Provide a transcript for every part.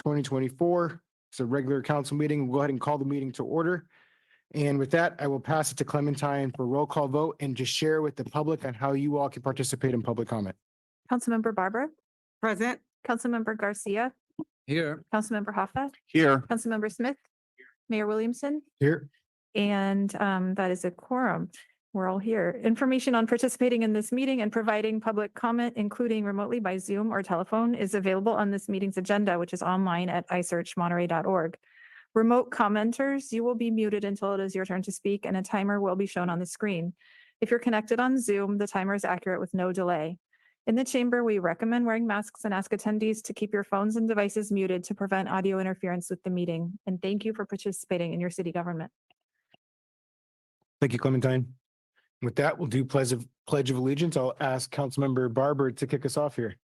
2024. It's a regular council meeting. We'll go ahead and call the meeting to order. And with that, I will pass it to Clementine for roll call vote and just share with the public on how you all can participate in public comment. Councilmember Barber, Present. Councilmember Garcia, Here. Councilmember Hoffa, Here. Councilmember Smith, Mayor Williamson, Here. and that is a quorum. We're all here. Information on participating in this meeting and providing public comment, including remotely by Zoom or telephone, is available on this meeting's agenda, which is online at isearchmonterey.org. Remote commenters, you will be muted until it is your turn to speak, and a timer will be shown on the screen. If you're connected on Zoom, the timer is accurate with no delay. In the chamber, we recommend wearing masks and ask attendees to keep your phones and devices muted to prevent audio interference with the meeting. And thank you for participating in your city government. Thank you, Clementine. With that, we'll do Pledge of Allegiance. I'll ask Councilmember Barber to kick us off here.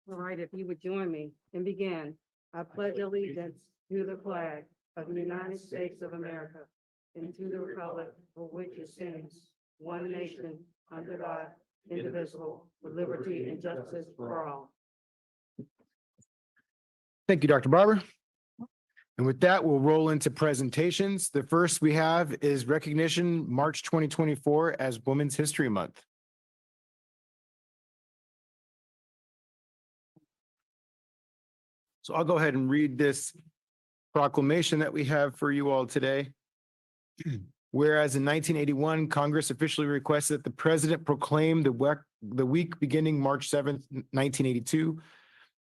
All right, if you would join me and begin. I pledge allegiance to the flag of the United States of America and to the republic for which it stands, one nation, under God, indivisible, with liberty and justice for all. Thank you, Dr. Barber. And with that, we'll roll into presentations. The first we have is recognition March 2024 as Women's History Month. So I'll go ahead and read this proclamation that we have for you all today. Whereas in 1981, Congress officially requested that the president proclaim the week beginning March 7th, 1982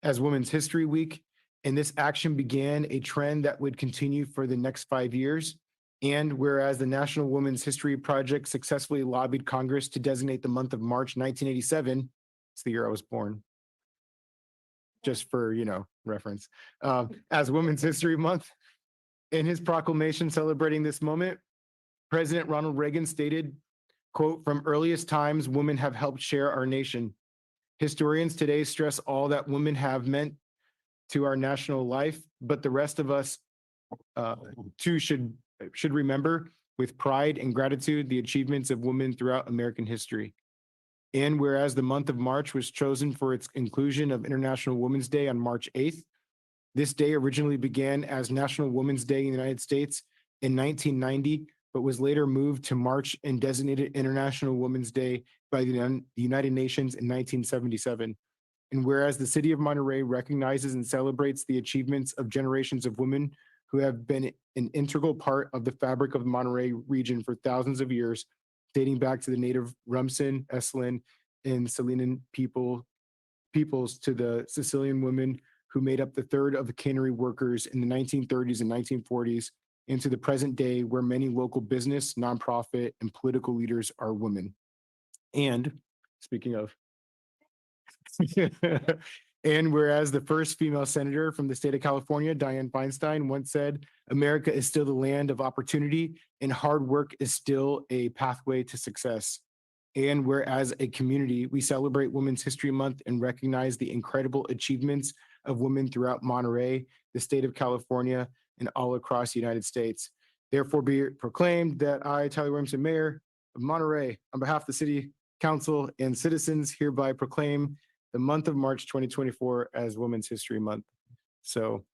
as Women's History Week. And this action began a trend that would continue for the next 5 years. And whereas the National Women's History Project successfully lobbied Congress to designate the month of March 1987, it's the year I was born, just for, reference, as Women's History Month. In his proclamation celebrating this moment, President Ronald Reagan stated, quote, "From earliest times, women have helped share our nation. Historians today stress all that women have meant to our national life, but the rest of us too should remember with pride and gratitude the achievements of women throughout American history. And whereas the month of March was chosen for its inclusion of International Women's Day on March 8th, this day originally began as National Women's Day in the United States in 1990, but was later moved to March and designated International Women's Day by the United Nations in 1977. And whereas the city of Monterey recognizes and celebrates the achievements of generations of women who have been an integral part of the fabric of the Monterey region for thousands of years, dating back to the native Rumsen, Esalen, and Salinan peoples to the Sicilian women who made up the third of the cannery workers in the 1930s and 1940s, and to the present day where many local business, nonprofit, and political leaders are women. And speaking of, and whereas the first female senator from the state of California, Dianne Feinstein, once said, "America is still the land of opportunity and hard work is still a pathway to success." And whereas a community, we celebrate Women's History Month and recognize the incredible achievements of women throughout Monterey, the state of California, and all across the United States. Therefore be it proclaimed that I, Tyler Williamson, Mayor of Monterey, on behalf of the City Council and citizens, hereby proclaim the month of March 2024 as Women's History Month. So,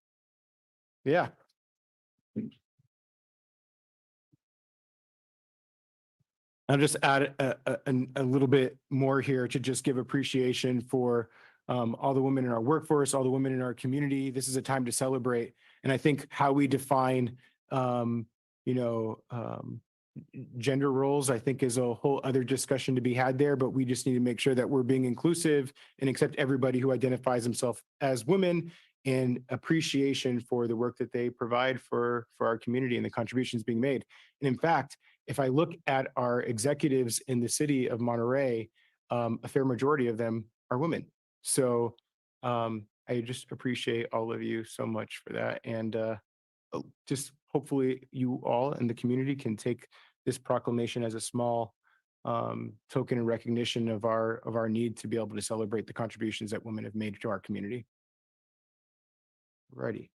yeah. I'll just add a little bit more here to just give appreciation for all the women in our workforce, all the women in our community. This is a time to celebrate. And I think how we define, gender roles, I think is a whole other discussion to be had there, but we just need to make sure that we're being inclusive and accept everybody who identifies themselves as women, and appreciation for the work that they provide for our community and the contributions being made. And in fact, if I look at our executives in the city of Monterey, a fair majority of them are women. So I just appreciate all of you so much for that. And just hopefully you all in the community can take this proclamation as a small token and recognition of our need to be able to celebrate the contributions that women have made to our community. Righty.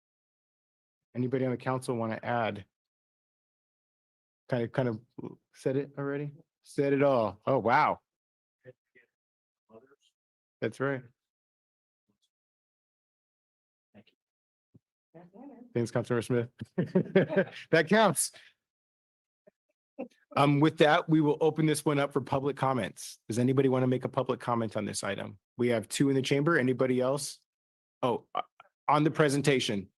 Anybody on the council want to add? Kind of said it already? Said it all. Oh, wow. That's right. Thanks, Councilmember Smith. That counts. With that, we will open this one up for public comments. Does anybody want to make a public comment on this item? We have two in the chamber. Anybody else? Oh, on the presentation?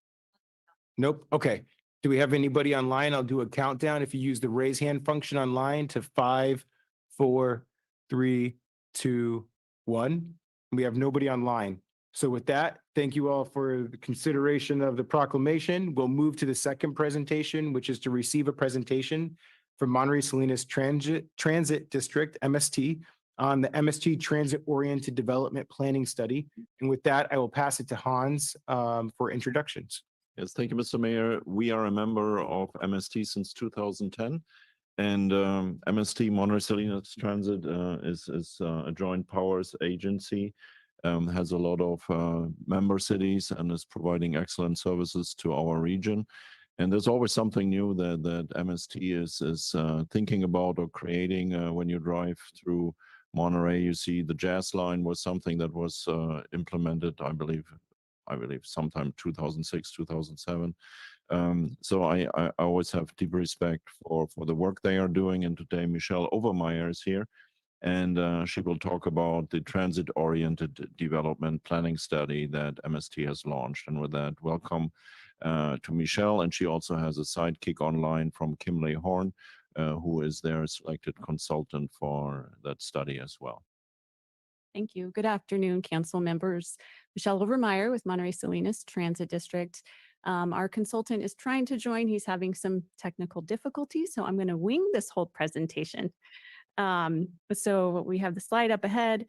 Nope. Okay. Do we have anybody online? I'll do a countdown. If you use the raise hand function online to 5, 4, 3, 2, 1. We have nobody online. So with that, thank you all for the consideration of the proclamation. We'll move to the second presentation, which is to receive a presentation from Monterey Salinas Transit District, MST, on the MST Transit Oriented Development Planning Study. And with that, I will pass it to Hans for introductions. Yes, thank you, Mr. Mayor. We are a member of MST since 2010. And MST, Monterey Salinas Transit, is a joint powers agency, has a lot of member cities and is providing excellent services to our region. And there's always something new that MST is thinking about or creating. When you drive through Monterey, you see the Jazz Line was something that was implemented, I believe sometime 2006, 2007. So I always have deep respect for the work they are doing. And today, Michelle Overmeyer is here, and she will talk about the transit-oriented development planning study that MST has launched. And with that, welcome to Michelle. And she also has a sidekick online from Kimley Horn, who is their selected consultant for that study as well. Thank you. Good afternoon, council members. Michelle Overmeyer with Monterey Salinas Transit District. Our consultant is trying to join. He's having some technical difficulties, so I'm going to wing this whole presentation. So we have the slide up ahead.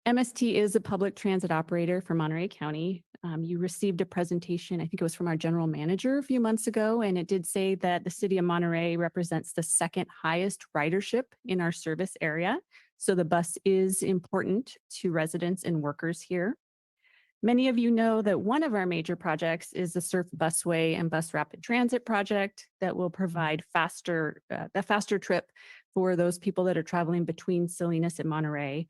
MST is a public transit operator for Monterey County. You received a presentation, I think it was from our general manager a few months ago, and it did say that the city of Monterey represents the second highest ridership in our service area. So the bus is important to residents and workers here. Many of you know that one of our major projects is the Surf Busway and Bus Rapid Transit project that will provide a faster trip for those people that are traveling between Salinas and Monterey.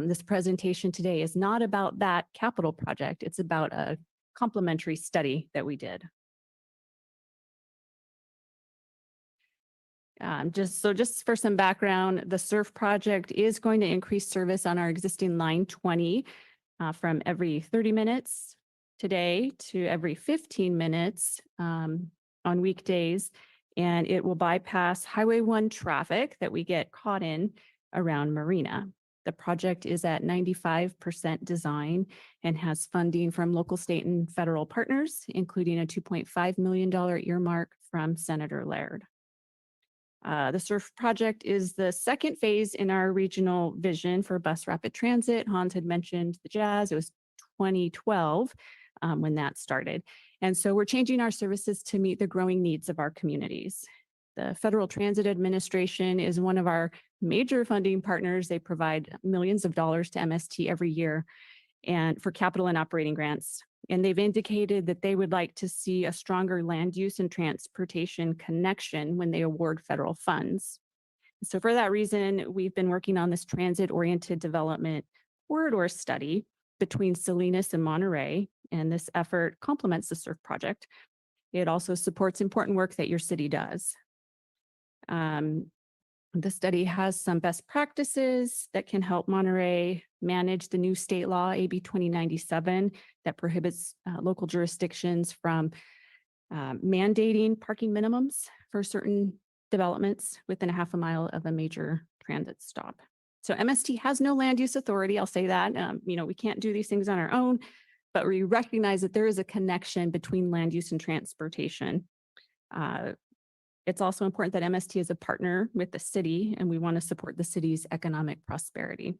This presentation today is not about that capital project. It's about a complementary study that we did. Just for some background, the SURF project is going to increase service on our existing line 20 from every 30 minutes today to every 15 minutes on weekdays. And it will bypass Highway 1 traffic that we get caught in around Marina. The project is at 95% design and has funding from local, state, and federal partners, including a $2.5 million earmark from Senator Laird. The SURF project is the second phase in our regional vision for bus rapid transit. Hans had mentioned the Jazz. It was 2012 when that started. And so we're changing our services to meet the growing needs of our communities. The Federal Transit Administration is one of our major funding partners. They provide millions of dollars to MST every year and for capital and operating grants. And they've indicated that they would like to see a stronger land use and transportation connection when they award federal funds. So for that reason, we've been working on this transit-oriented development corridor study between Salinas and Monterey, and this effort complements the SURF project. It also supports important work that your city does. The study has some best practices that can help Monterey manage the new state law, AB 2097, that prohibits local jurisdictions from mandating parking minimums for certain developments within a half a mile of a major transit stop. So MST has no land use authority. I'll say that. We can't do these things on our own, but we recognize that there is a connection between land use and transportation. It's also important that MST is a partner with the city, and we want to support the city's economic prosperity.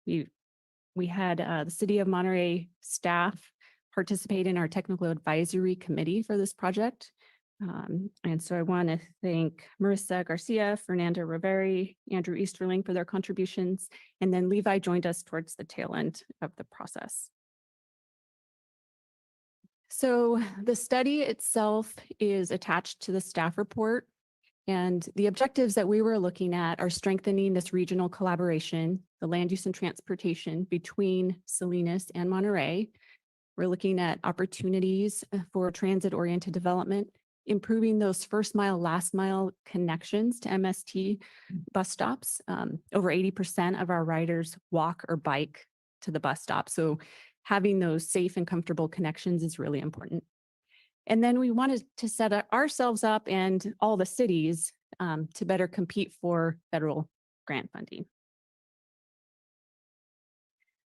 We had the City of Monterey staff participate in our technical advisory committee for this project. And so I want to thank Marissa Garcia, Fernanda Riveri, Andrew Easterling for their contributions, and then Levi joined us towards the tail end of the process. So the study itself is attached to the staff report, and the objectives that we were looking at are strengthening this regional collaboration, the land use and transportation between Salinas and Monterey, We're looking at opportunities for transit-oriented development, improving those first mile, last mile connections to MST bus stops. Over 80% of our riders walk or bike to the bus stop. So having those safe and comfortable connections is really important. And then we wanted to set ourselves up and all the cities to better compete for federal grant funding.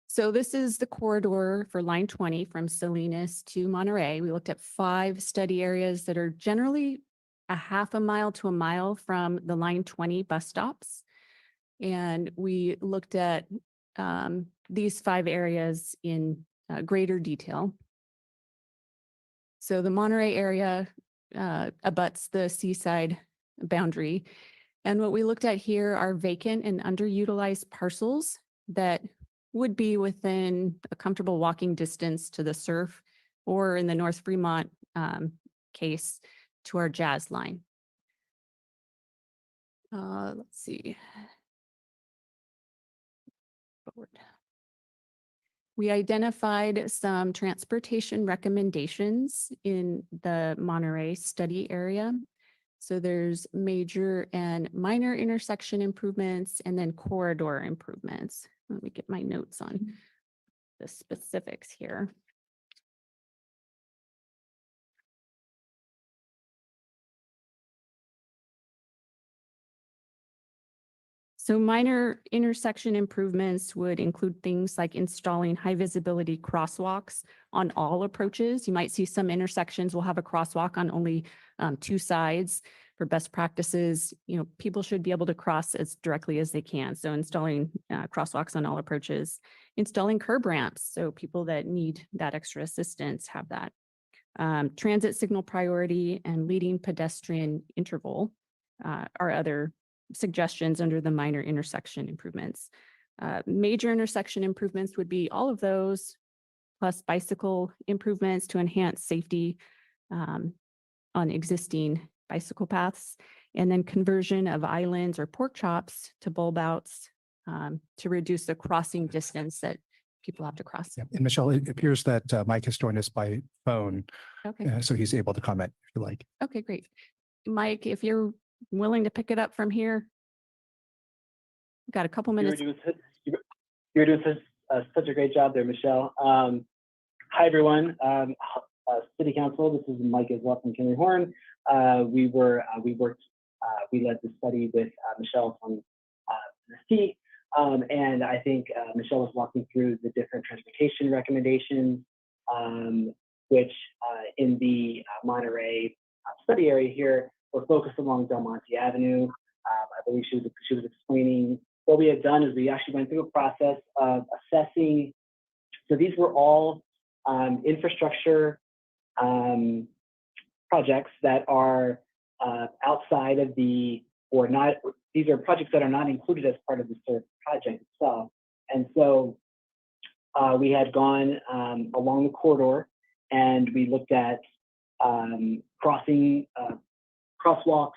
So this is the corridor for line 20 from Salinas to Monterey. We looked at 5 study areas that are generally a half a mile to a mile from the line 20 bus stops. And we looked at these 5 areas in greater detail. So the Monterey area abuts the seaside boundary. And what we looked at here are vacant and underutilized parcels that would be within a comfortable walking distance to the surf, or in the North Fremont case, to our Jazz line. Let's see. Forward. We identified some transportation recommendations in the Monterey study area. So there's major and minor intersection improvements and then corridor improvements. Let me get my notes on the specifics here. So minor intersection improvements would include things like installing high visibility crosswalks on all approaches. You might see some intersections will have a crosswalk on only 2 sides. For best practices, people should be able to cross as directly as they can. So installing crosswalks on all approaches, installing curb ramps. So people that need that extra assistance have that. Transit signal priority and leading pedestrian interval are other suggestions under the minor intersection improvements. Major intersection improvements would be all of those, plus bicycle improvements to enhance safety on existing bicycle paths, and then conversion of islands or pork chops to bulb outs to reduce the crossing distance that people have to cross. Yeah. And Michelle, it appears that Mike has joined us by phone, Okay. so he's able to comment if you like. Okay, great. Mike, if you're willing to pick it up from here. We've got a couple minutes. You're doing such a great job there, Michelle. Hi, everyone. City Council, this is Mike Iswell from Kinley Horn. We led the study with Michelle from MST, and I think Michelle was walking through the different transportation recommendations, which in the Monterey study area here, we're focused along Del Monte Avenue. I believe she was explaining what we had done is we actually went through a process of assessing. So these were all infrastructure projects that are outside of the, or not, these are projects that are not included as part of the SURF project itself. And so we had gone along the corridor and we looked at crosswalks,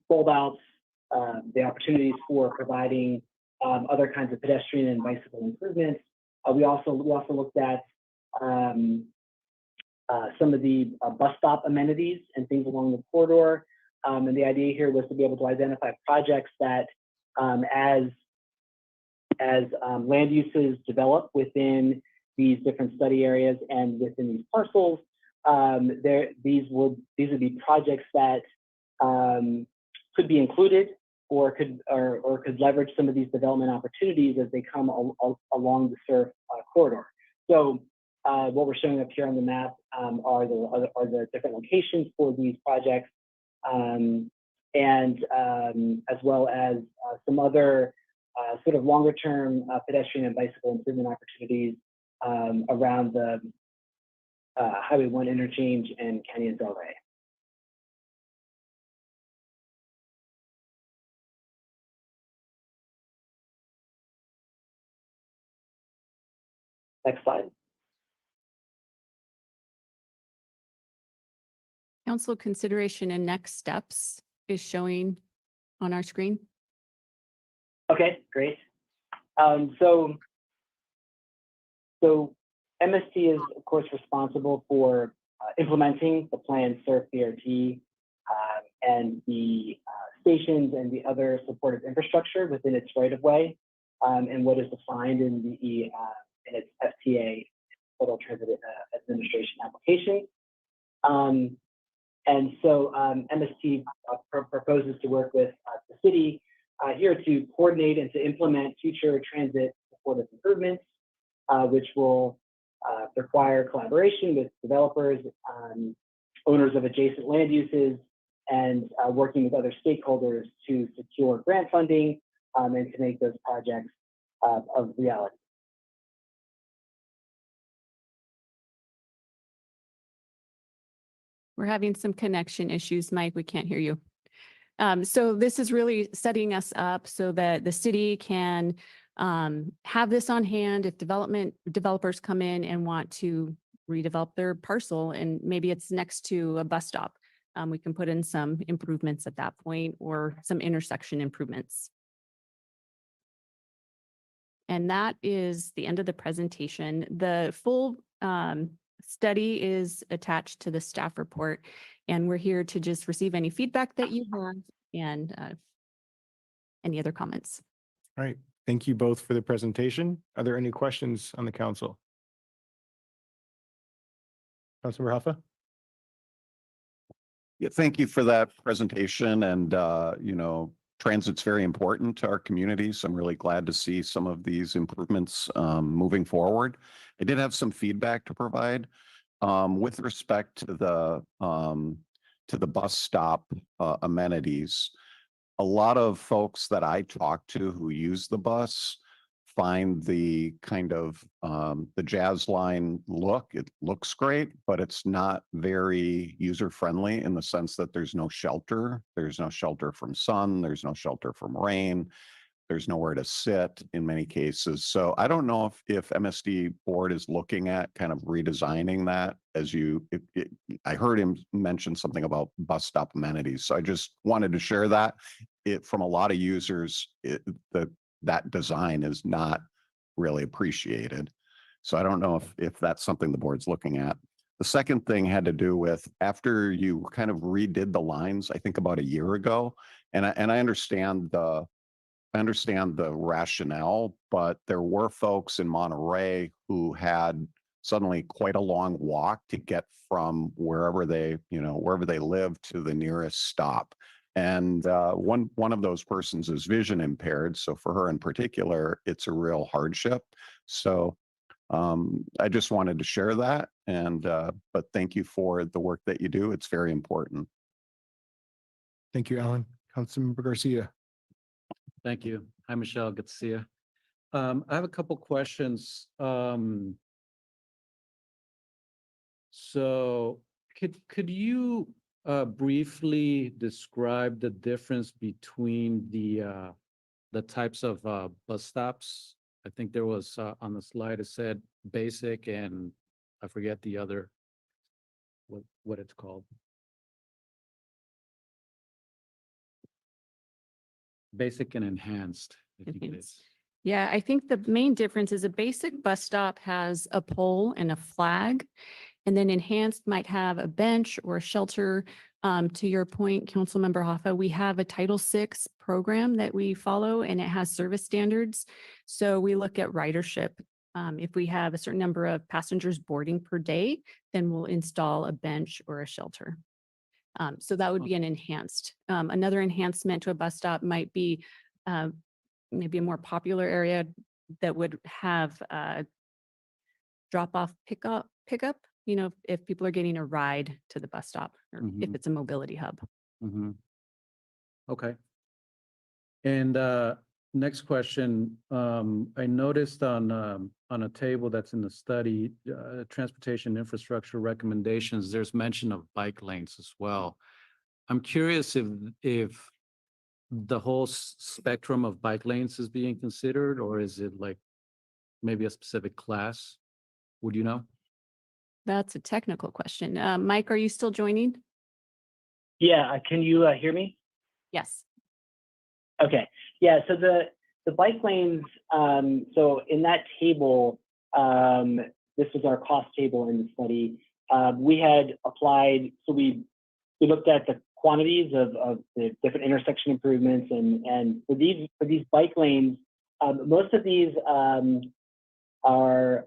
bulb outs, the opportunities for providing other kinds of pedestrian and bicycle improvements. We also looked at some of the bus stop amenities and things along the corridor. And the idea here was to be able to identify projects that as land uses develop within these different study areas and within these parcels, these would be projects that could be included or could leverage some of these development opportunities as they come along the SURF corridor. So what we're showing up here on the map are the different locations for these projects, and as well as some other sort of longer term pedestrian and bicycle improvement opportunities around the Highway 1 interchange and Canyon Del Rey. Next slide. Council consideration and next steps is showing on our screen. Okay, great. So MST is, of course, responsible for implementing the planned SURF BRT and the stations and the other supportive infrastructure within its right-of-way and what is defined in its FTA, Federal Transit Administration application. And so MST proposes to work with the city here to coordinate and to implement future transit supportive improvements, which will require collaboration with developers, owners of adjacent land uses, and working with other stakeholders to secure grant funding and to make those projects of reality. We're having some connection issues, Mike. We can't hear you. So this is really setting us up so that the city can have this on hand if developers come in and want to redevelop their parcel, and maybe it's next to a bus stop. We can put in some improvements at that point or some intersection improvements. And that is the end of the presentation. The full study is attached to the staff report, and we're here to just receive any feedback that you have and any other comments. All right. Thank you both for the presentation. Are there any questions on the council? Councilmember Hoffa? Yeah, thank you for that presentation. And, transit's very important to our communities. I'm really glad to see some of these improvements moving forward. I did have some feedback to provide with respect to the bus stop amenities. A lot of folks that I talk to who use the bus find the kind of the Jazz Line look. It looks great, but it's not very user friendly in the sense that there's no shelter. There's no shelter from sun. There's no shelter from rain. There's nowhere to sit in many cases. So I don't know if MSD board is looking at kind of redesigning that I heard him mention something about bus stop amenities. So I just wanted to share that. From a lot of users, that design is not really appreciated. So I don't know if that's something the board's looking at. The second thing had to do with after you kind of redid the lines, I think about a year ago, and I understand the rationale, but there were folks in Monterey who had suddenly quite a long walk to get from wherever they live to the nearest stop. And one of those persons is vision impaired. So for her in particular, it's a real hardship. So I just wanted to share that. But thank you for the work that you do. It's very important. Thank you, Alan. Councilmember Garcia. Thank you. Hi, Michelle. Good to see you. I have a couple questions. So could you briefly describe the difference between the types of bus stops? I think there was on the slide it said basic and I forget the other what it's called. Basic and enhanced, I think it is. Yeah, I think the main difference is a basic bus stop has a pole and a flag, and then enhanced might have a bench or a shelter. To your point, Councilmember Hoffa, we have a Title VI program that we follow, and it has service standards. So we look at ridership. If we have a certain number of passengers boarding per day, then we'll install a bench or a shelter. So that would be an enhanced. Another enhancement to a bus stop might be maybe a more popular area that would have drop-off pickup, if people are getting a ride to the bus stop or if it's a mobility hub. Okay. And next question, I noticed on a table that's in the study, transportation infrastructure recommendations, there's mention of bike lanes as well. I'm curious if the whole spectrum of bike lanes is being considered, or is it like maybe a specific class? Would you know? That's a technical question. Mike, are you still joining? Yeah, can you hear me? Yes. Okay. Yeah, so the bike lanes, so in that table, this was our cost table in the study. We had applied, so we looked at the quantities of the different intersection improvements, and for these bike lanes, most of these are,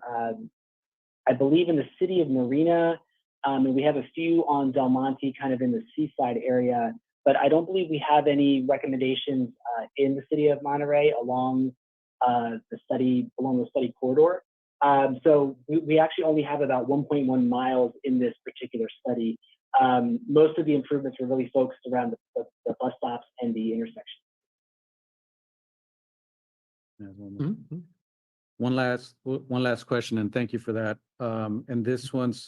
I believe, in the city of Marina, and we have a few on Del Monte, kind of in the seaside area. But I don't believe we have any recommendations in the city of Monterey along the study corridor. So we actually only have about 1.1 miles in this particular study. Most of the improvements were really focused around the bus stops and the intersection. One last question, and thank you for that. And this one's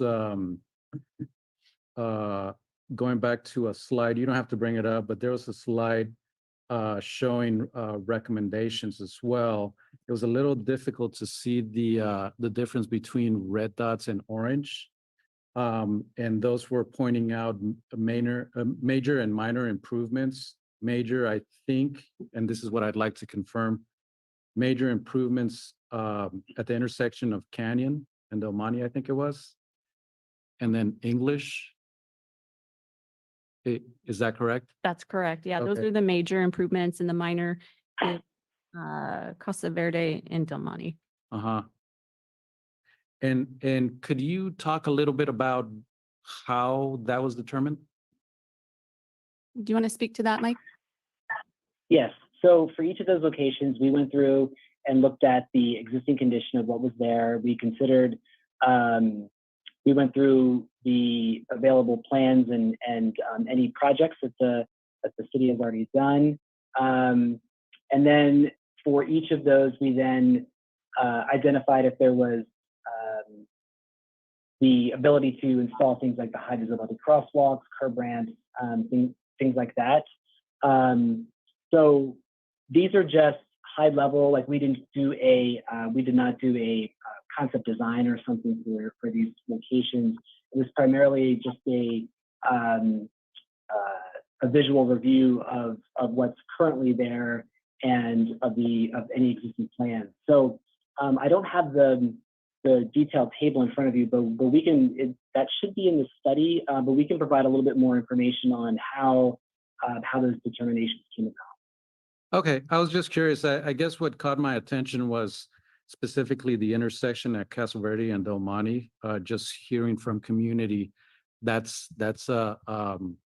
going back to a slide. You don't have to bring it up, but there was a slide showing recommendations as well. It was a little difficult to see the difference between red dots and orange. And those were pointing out major and minor improvements. Major, I think, and this is what I'd like to confirm, major improvements at the intersection of Canyon and Del Monte, I think it was. And then English. Is that correct? That's correct. Yeah, those Okay. are the major improvements, and the minor is Casa Verde and Del Monte. Uh-huh. And could you talk a little bit about how that was determined? Do you want to speak to that, Mike? Yes. So for each of those locations, we went through and looked at the existing condition of what was there. We considered, we went through the available plans and any projects that the city has already done. And then for each of those, we then identified if there was the ability to install things like the high visibility crosswalks, curb ramps, things like that. So these are just high level, like we did not do a concept design or something for these locations. It was primarily just a visual review of what's currently there and of any existing plans. So I don't have the detailed table in front of you, but we can, that should be in the study, but we can provide a little bit more information on how those determinations came about. Okay, I was just curious. I guess what caught my attention was specifically the intersection at Casa Verde and Del Monte. Just hearing from community, that's an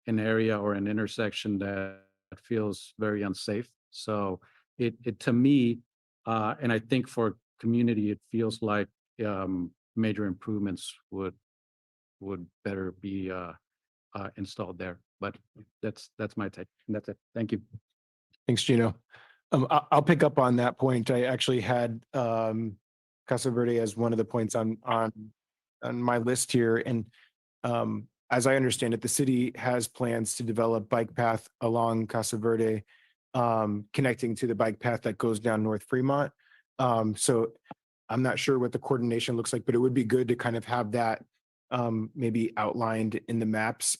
area or an intersection that feels very unsafe. So it to me, and I think for community, it feels like major improvements would better be installed there. But that's my take, and that's it. Thank you. Thanks, Gino. I'll pick up on that point. I actually had Casa Verde as one of the points on my list here. And as I understand it, the city has plans to develop bike path along Casa Verde, connecting to the bike path that goes down North Fremont. So I'm not sure what the coordination looks like, but it would be good to kind of have that maybe outlined in the maps,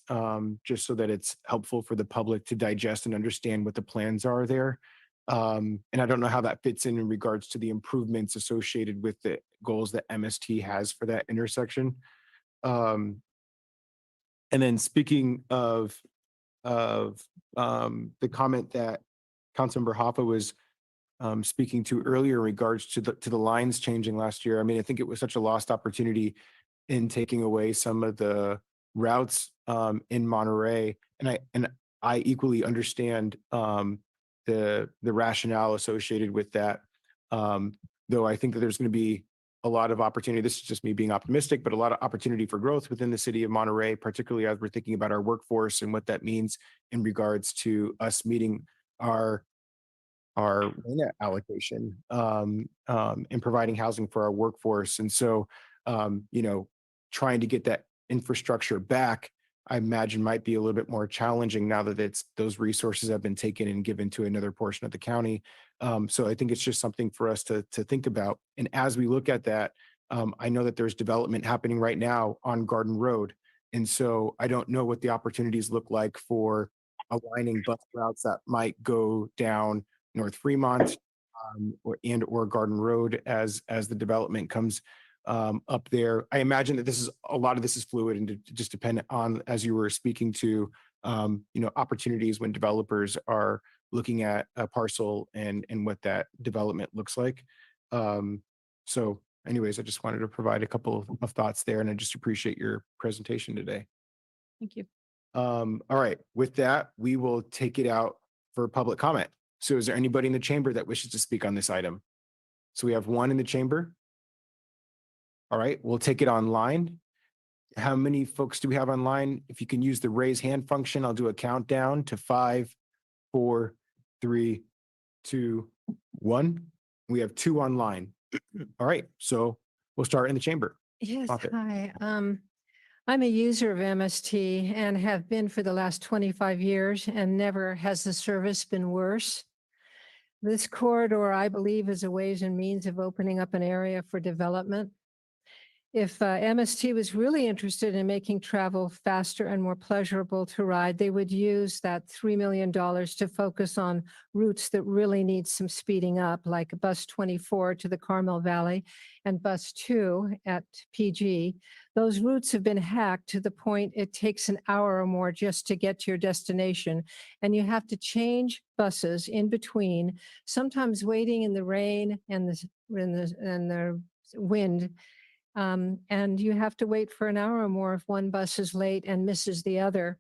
just so that it's helpful for the public to digest and understand what the plans are there. And I don't know how that fits in regards to the improvements associated with the goals that MST has for that intersection. And then speaking of the comment that Councilmember Hoffa was speaking to earlier in regards to the lines changing last year. I mean, I think it was such a lost opportunity in taking away some of the routes in Monterey, and I equally understand the rationale associated with that. Though I think that there's going to be a lot of opportunity. This is just me being optimistic, but a lot of opportunity for growth within the city of Monterey, particularly as we're thinking about our workforce and what that means in regards to us meeting our RENA allocation and providing housing for our workforce. And so, trying to get that infrastructure back, I imagine might be a little bit more challenging now that those resources have been taken and given to another portion of the county. So I think it's just something for us to think about. And as we look at that, I know that there's development happening right now on Garden Road. And so I don't know what the opportunities look like for aligning bus routes that might go down North Fremont or Garden Road as the development comes up there. I imagine that a lot of this is fluid and just dependent on, as you were speaking to, opportunities when developers are looking at a parcel and what that development looks like. So anyways, I just wanted to provide a couple of thoughts there, and I just appreciate your presentation today. Thank you. All right, with that, we will take it out for public comment. So is there anybody in the chamber that wishes to speak on this item? So we have one in the chamber. All right, we'll take it online. How many folks do we have online? If you can use the raise hand function, I'll do a countdown to 5, 4, 3, 2, 1. We have 2 online. All right, so we'll start in the chamber. Yes, Moffitt. hi. I'm a user of MST and have been for the last 25 years, and never has the service been worse. This corridor, I believe, is a ways and means of opening up an area for development. If MST was really interested in making travel faster and more pleasurable to ride, they would use that $3 million to focus on routes that really need some speeding up, like bus 24 to the Carmel Valley and bus 2 at PG. Those routes have been hacked to the point it takes an hour or more just to get to your destination, and you have to change buses in between, sometimes waiting in the rain and the wind. And you have to wait for an hour or more if one bus is late and misses the other.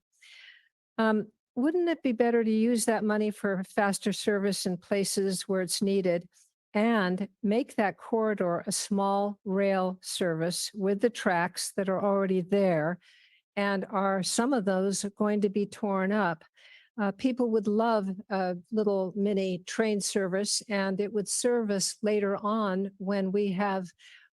Wouldn't it be better to use that money for faster service in places where it's needed and make that corridor a small rail service with the tracks that are already there? And are some of those going to be torn up? People would love a little mini train service, and it would serve us later on when we have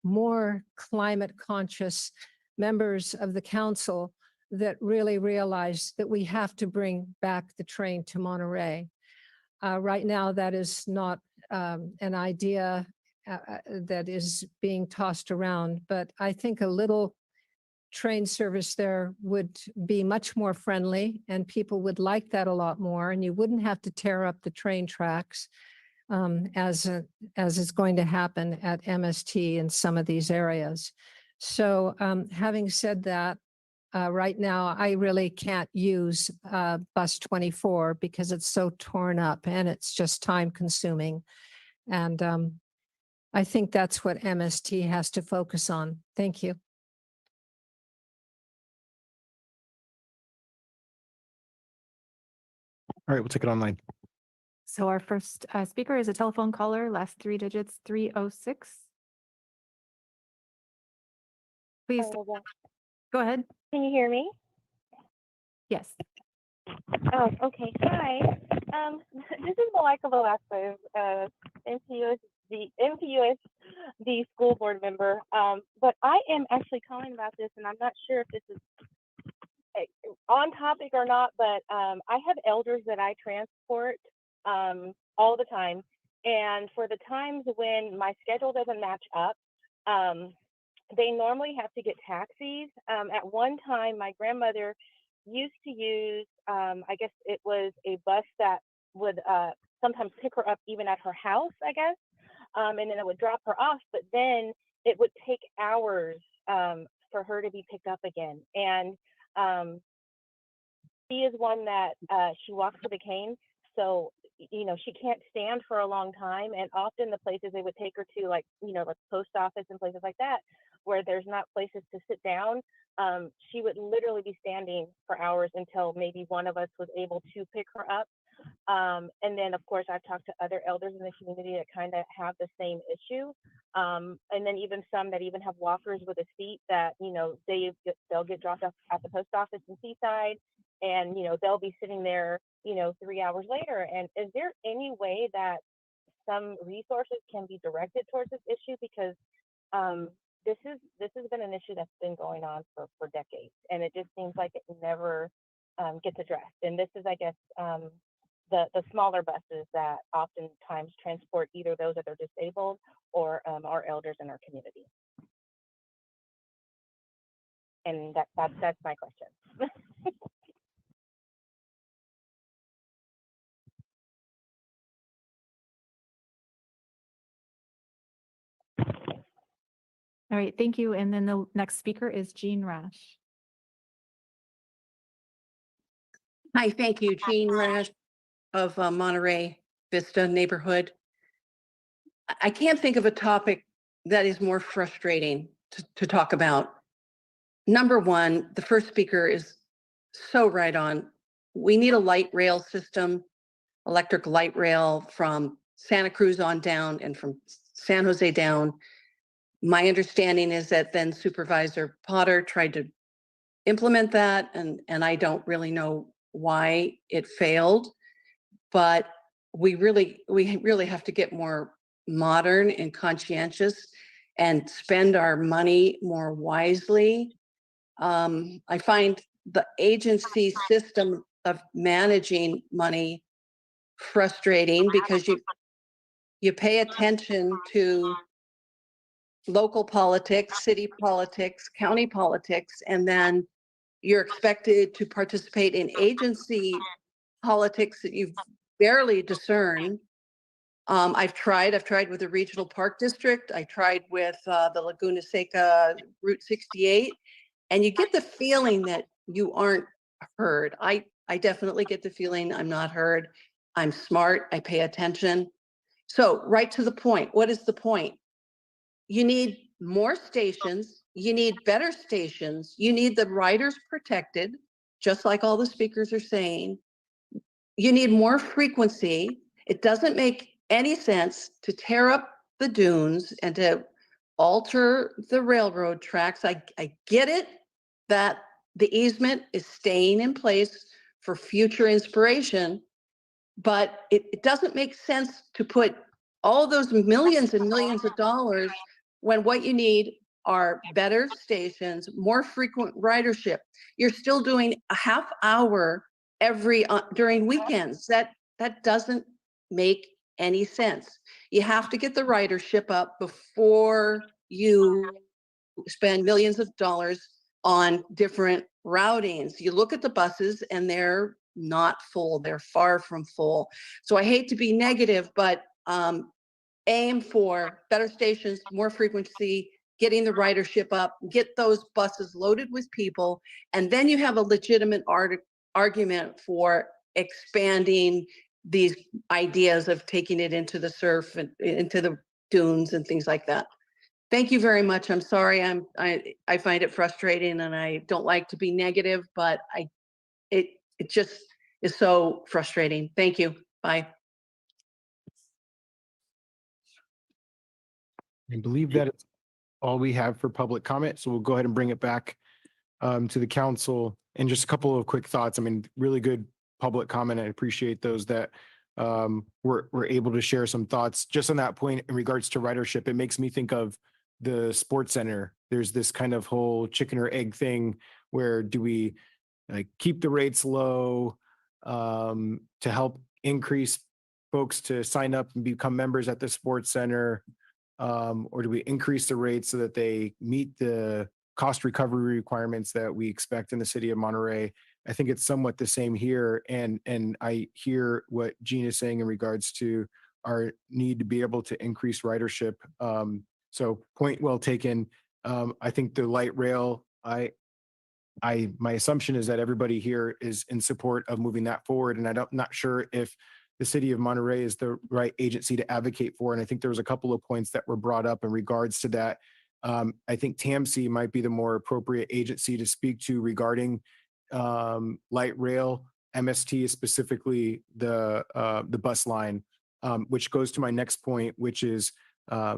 more climate conscious members of the council that really realize that we have to bring back the train to Monterey. Right now, that is not an idea that is being tossed around, but I think a little train service there would be much more friendly, and people would like that a lot more, and you wouldn't have to tear up the train tracks as is going to happen at MST in some of these areas. So having said that, right now, I really can't use bus 24 because it's so torn up and it's just time consuming. And I think that's what MST has to focus on. Thank you. All right, we'll take it online. So our first speaker is a telephone caller, last 3 digits, 306. Please go ahead. Can you hear me? Yes. Oh, okay. Hi. This is Malika Velasquez, MPUSD school board member. But I am actually calling about this, and I'm not sure if this is on topic or not, but I have elders that I transport all the time. And for the times when my schedule doesn't match up, they normally have to get taxis. At one time, my grandmother used to use, I guess it was a bus that would sometimes pick her up even at her house, I guess, and then it would drop her off, but then it would take hours for her to be picked up again. And she is one that she walks with a cane, so she can't stand for a long time, and often the places they would take her to, like like post office and places like that, where there's not places to sit down, she would literally be standing for hours until maybe one of us was able to pick her up. And then of course I've talked to other elders in the community that kind of have the same issue, and then even some that even have walkers with a seat that they'll get dropped off at the post office in Seaside, and they'll be sitting there 3 hours later. And is there any way that some resources can be directed towards this issue? Because this has been an issue that's been going on for decades, and it just seems like it never gets addressed. And this is, I guess, the smaller buses that oftentimes transport either those that are disabled or our elders in our community. And that's my question. All right, thank you. And then the next speaker is Jean Rash. Hi, thank you. Jean Rash of Monterey Vista neighborhood. I can't think of a topic that is more frustrating to talk about. Number one, the first speaker is so right on. We need a light rail system, electric light rail from Santa Cruz on down and from San Jose down. My understanding is that then Supervisor Potter tried to implement that, and I don't really know why it failed, but we really have to get more modern and conscientious and spend our money more wisely. I find the agency system of managing money frustrating because you pay attention to local politics, city politics, county politics, and then you're expected to participate in agency politics that you barely discern. I've tried with the regional park district. I tried with the Laguna Seca Route 68, and you get the feeling that you aren't heard. I definitely get the feeling I'm not heard. I'm smart. I pay attention. So right to the point. What is the point? You need more stations. You need better stations. You need the riders protected, just like all the speakers are saying. You need more frequency. It doesn't make any sense to tear up the dunes and to alter the railroad tracks. I get it that the easement is staying in place for future inspiration, but it doesn't make sense to put all those millions and millions of dollars when what you need are better stations, more frequent ridership. You're still doing a half hour every during weekends. That doesn't make any sense. You have to get the ridership up before you spend millions of dollars on different routings. You look at the buses and they're not full. They're far from full. So I hate to be negative, but aim for better stations, more frequency, getting the ridership up, get those buses loaded with people, and then you have a legitimate argument for expanding these ideas of taking it into the surf and into the dunes and things like that. Thank you very much. I'm sorry. I find it frustrating, and I don't like to be negative, but it just is so frustrating. Thank you. Bye. I believe that is all we have for public comment. So we'll go ahead and bring it back to the council. And just a couple of quick thoughts. I mean, really good public comment. I appreciate those that were able to share some thoughts. Just on that point in regards to ridership, it makes me think of the sports center. There's this kind of whole chicken or egg thing where do we like keep the rates low to help increase folks to sign up and become members at the sports center? Or do we increase the rates so that they meet the cost recovery requirements that we expect in the city of Monterey? I think it's somewhat the same here. And I hear what Jean is saying in regards to our need to be able to increase ridership. So point well taken. I think the light rail, my assumption is that everybody here is in support of moving that forward. And I'm not sure if the city of Monterey is the right agency to advocate for. And I think there was a couple of points that were brought up in regards to that. I think TAMC might be the more appropriate agency to speak to regarding light rail. MST is specifically the bus line, which goes to my next point, which is, I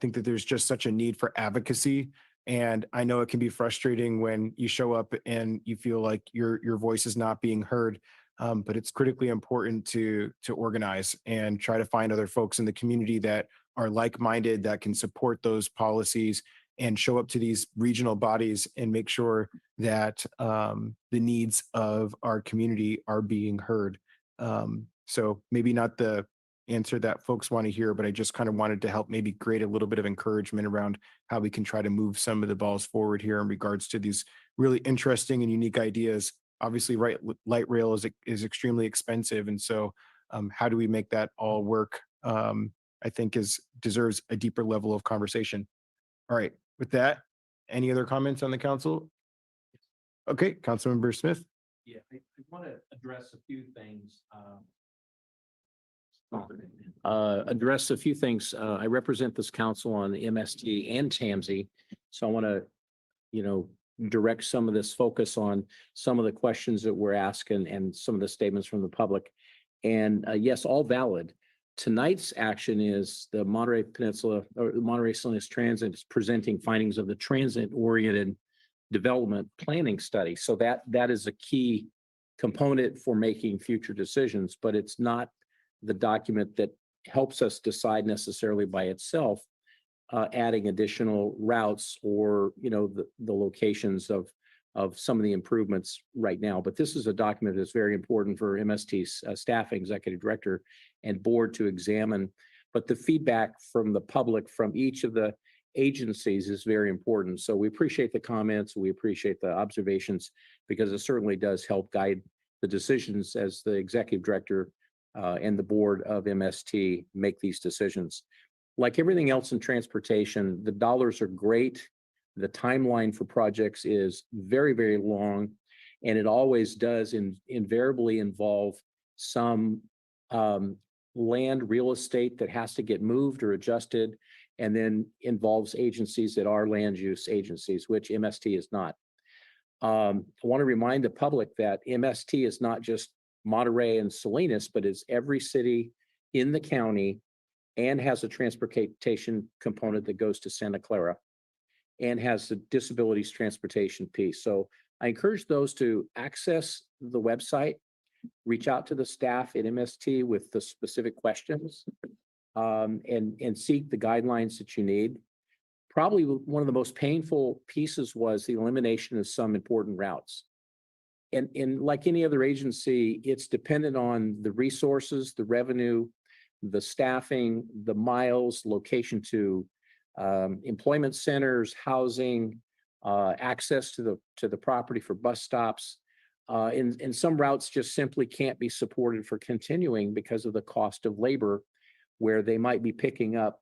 think that there's just such a need for advocacy. And I know it can be frustrating when you show up and you feel like your voice is not being heard. But it's critically important to organize and try to find other folks in the community that are like-minded, that can support those policies and show up to these regional bodies and make sure that the needs of our community are being heard. So maybe not the answer that folks want to hear, but I just kind of wanted to help maybe create a little bit of encouragement around how we can try to move some of the balls forward here in regards to these really interesting and unique ideas. Obviously, light rail is extremely expensive, and so how do we make that all work? I think deserves a deeper level of conversation. All right, With that, any other comments on the council? Okay, Councilmember Smith. Yeah, I want to address a few things. I represent this council on the MST and TAMSI. So I want to, direct some of this focus on some of the questions that were asked and some of the statements from the public. And yes, all valid. Tonight's action is the Monterey Peninsula or the Monterey Salinas Transit is presenting findings of the transit-oriented development planning study. So that is a key component for making future decisions, but it's not the document that helps us decide necessarily by itself, adding additional routes or, the locations of some of the improvements right now. But this is a document that's very important for MST's staff, executive director, and board to examine. But the feedback from the public from each of the agencies is very important. So we appreciate the comments. We appreciate the observations because it certainly does help guide the decisions as the executive director and the board of MST make these decisions. Like everything else in transportation, the dollars are great. The timeline for projects is very, very long, and it always does invariably involve some land, real estate that has to get moved or adjusted, and then involves agencies that are land use agencies, which MST is not. I want to remind the public that MST is not just Monterey and Salinas, but it's every city in the county and has a transportation component that goes to Santa Clara and has the disabilities transportation piece. So I encourage those to access the website, reach out to the staff at MST with the specific questions, and seek the guidelines that you need. Probably one of the most painful pieces was the elimination of some important routes. And like any other agency, it's dependent on the resources, the revenue, the staffing, the miles, location to employment centers, housing, access to the property for bus stops. And some routes just simply can't be supported for continuing because of the cost of labor, where they might be picking up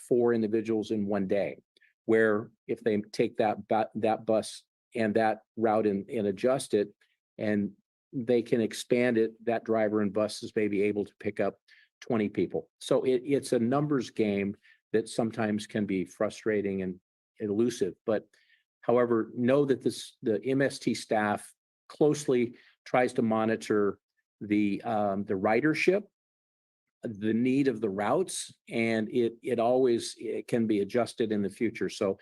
4 individuals in one day, where if they take that bus and that route and adjust it, and they can expand it, that driver and buses may be able to pick up 20 people. So it's a numbers game that sometimes can be frustrating and elusive. But however, know that the MST staff closely tries to monitor the ridership, the need of the routes, and it can be adjusted in the future. So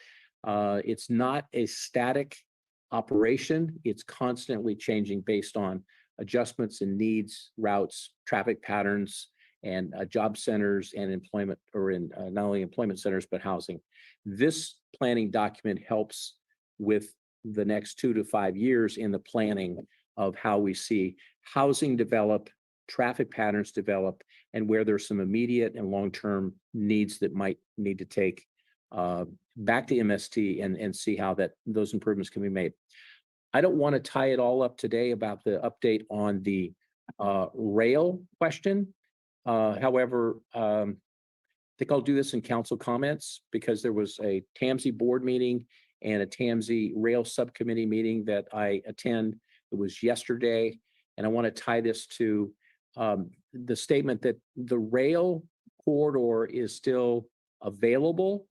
it's not a static operation. It's constantly changing based on adjustments in needs, routes, traffic patterns, and job centers and employment, or in not only employment centers, but housing. This planning document helps with the next 2 to 5 years in the planning of how we see housing develop, traffic patterns develop, and where there's some immediate and long-term needs that might need to take back to MST and see how those improvements can be made. I don't want to tie it all up today about the update on the rail question. However, I think I'll do this in council comments because there was a TAMSI board meeting and a TAMSI rail subcommittee meeting that I attend. It was yesterday, and I want to tie this to the statement that the rail corridor is still available,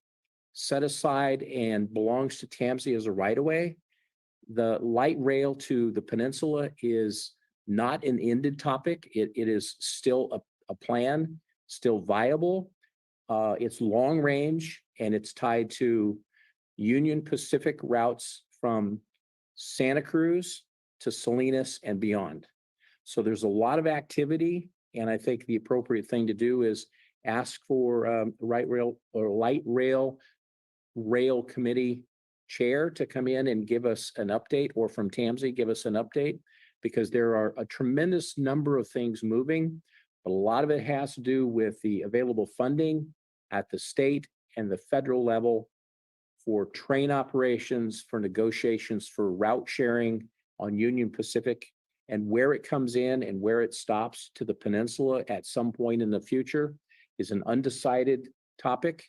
set aside, and belongs to TAMSI as a right-of-way. The light rail to the peninsula is not an ended topic. It is still a plan, still viable. It's long range, and it's tied to Union Pacific routes from Santa Cruz to Salinas and beyond. So there's a lot of activity, and I think the appropriate thing to do is ask for light rail committee chair to come in and give us an update, or from TAMSI give us an update, because there are a tremendous number of things moving. But a lot of it has to do with the available funding at the state and the federal level for train operations, for negotiations, for route sharing on Union Pacific, and where it comes in and where it stops to the peninsula at some point in the future is an undecided topic.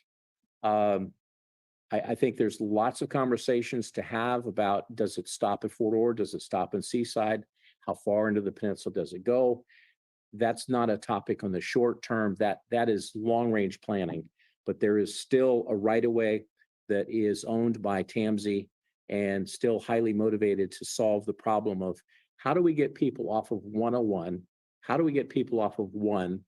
I think there's lots of conversations to have about, does it stop at Fort Ord? Does it stop in Seaside? How far into the peninsula does it go? That's not a topic on the short term. That is long-range planning. But there is still a right-of-way that is owned by TAMSI and still highly motivated to solve the problem of how do we get people off of 101? How do we get people off of 1?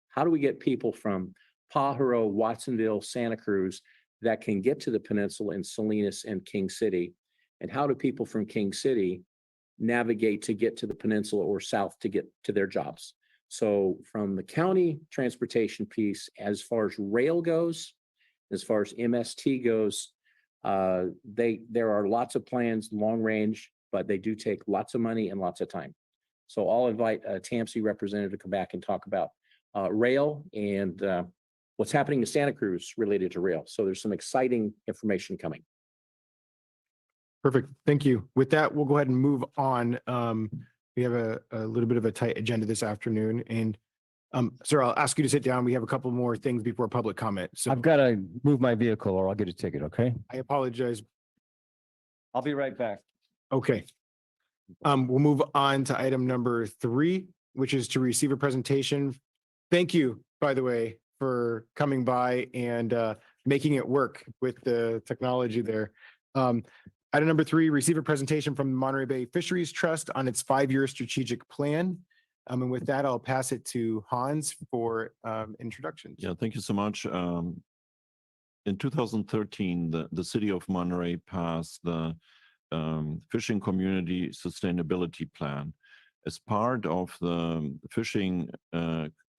How do we get people from Pajaro, Watsonville, Santa Cruz that can get to the peninsula in Salinas and King City? And how do people from King City navigate to get to the peninsula or south to get to their jobs? So from the county transportation piece, as far as rail goes, as far as MST goes, there are lots of plans, long range, but they do take lots of money and lots of time. So I'll invite a TAMSI representative to come back and talk about rail and what's happening in Santa Cruz related to rail. So there's some exciting information coming. Perfect. Thank you. With that, we'll go ahead and move on. We have a little bit of a tight agenda this afternoon, and sir, I'll ask you to sit down. We have a couple more things before public comment. So I've got to move my vehicle or I'll get a ticket, okay? I apologize. I'll be right back. Okay. We'll move on to item number 3, which is to receive a presentation. Thank you, by the way, for coming by and making it work with the technology there. Item number 3, receive a presentation from the Monterey Bay Fisheries Trust on its 5-year strategic plan. And with that, I'll pass it to Hans for introductions. Yeah, thank you so much. In 2013, the city of Monterey passed the Fishing Community Sustainability Plan. As part of the Fishing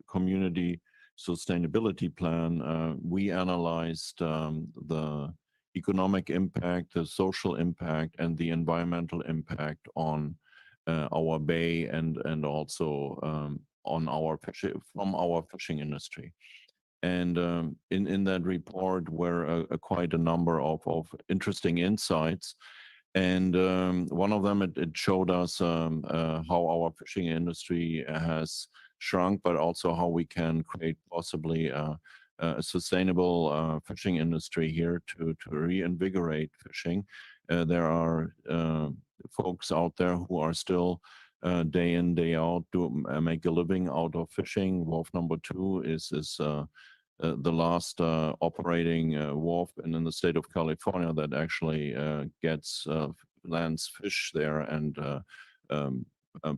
Community Sustainability Plan, we analyzed the economic impact, the social impact, and the environmental impact on our bay and also on our from our fishing industry. And in that report were quite a number of interesting insights. And one of them, it showed us how our fishing industry has shrunk, but also how we can create possibly a sustainable fishing industry here to reinvigorate fishing. There are folks out there who are still day in, day out make a living out of fishing. Wharf number 2 is the last operating wharf in the state of California that actually gets lands fish there and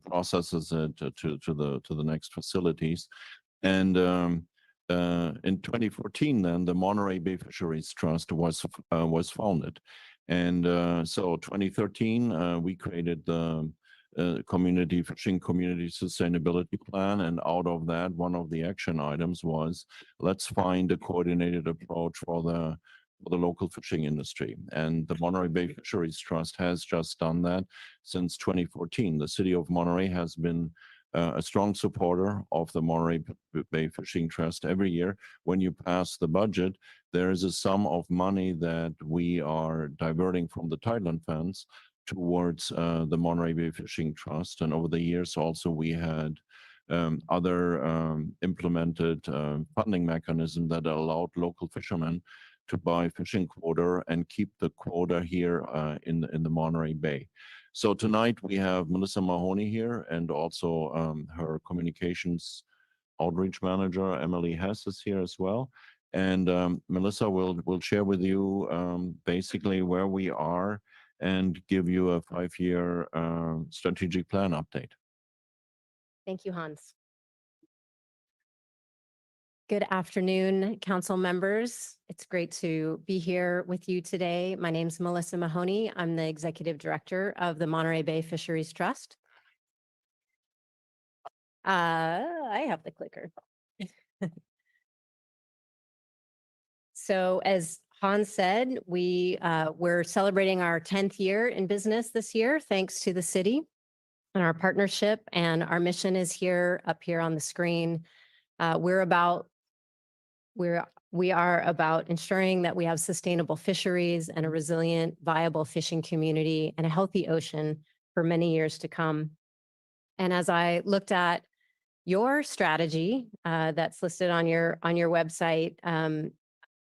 processes it to the next facilities. And in 2014, then the Monterey Bay Fisheries Trust was founded, and so 2013 we created the Fishing Community Sustainability Plan, and out of that, one of the action items was let's find a coordinated approach for the local fishing industry. And the Monterey Bay Fisheries Trust has just done that since 2014. The city of Monterey has been a strong supporter of the Monterey Bay Fishing Trust. Every year when you pass the budget, there is a sum of money that we are diverting from the tideland funds towards the Monterey Bay Fishing Trust. And over the years also we had other implemented funding mechanism that allowed local fishermen to buy fishing quota and keep the quota here in the Monterey Bay. So tonight we have Melissa Mahoney here, and also her communications outreach manager, Emily Hess, is here as well. And Melissa will share with you basically where we are and give you a 5-year strategic plan update. Thank you, Hans. Good afternoon, council members. It's great to be here with you today. My name is Melissa Mahoney. I'm the executive director of the Monterey Bay Fisheries Trust. I have the clicker. So as Hans said, we're celebrating our 10th year in business this year, thanks to the city and our partnership. And our mission is here, up here on the screen. We are about ensuring that we have sustainable fisheries and a resilient, viable fishing community and a healthy ocean for many years to come. And as I looked at your strategy that's listed on your website,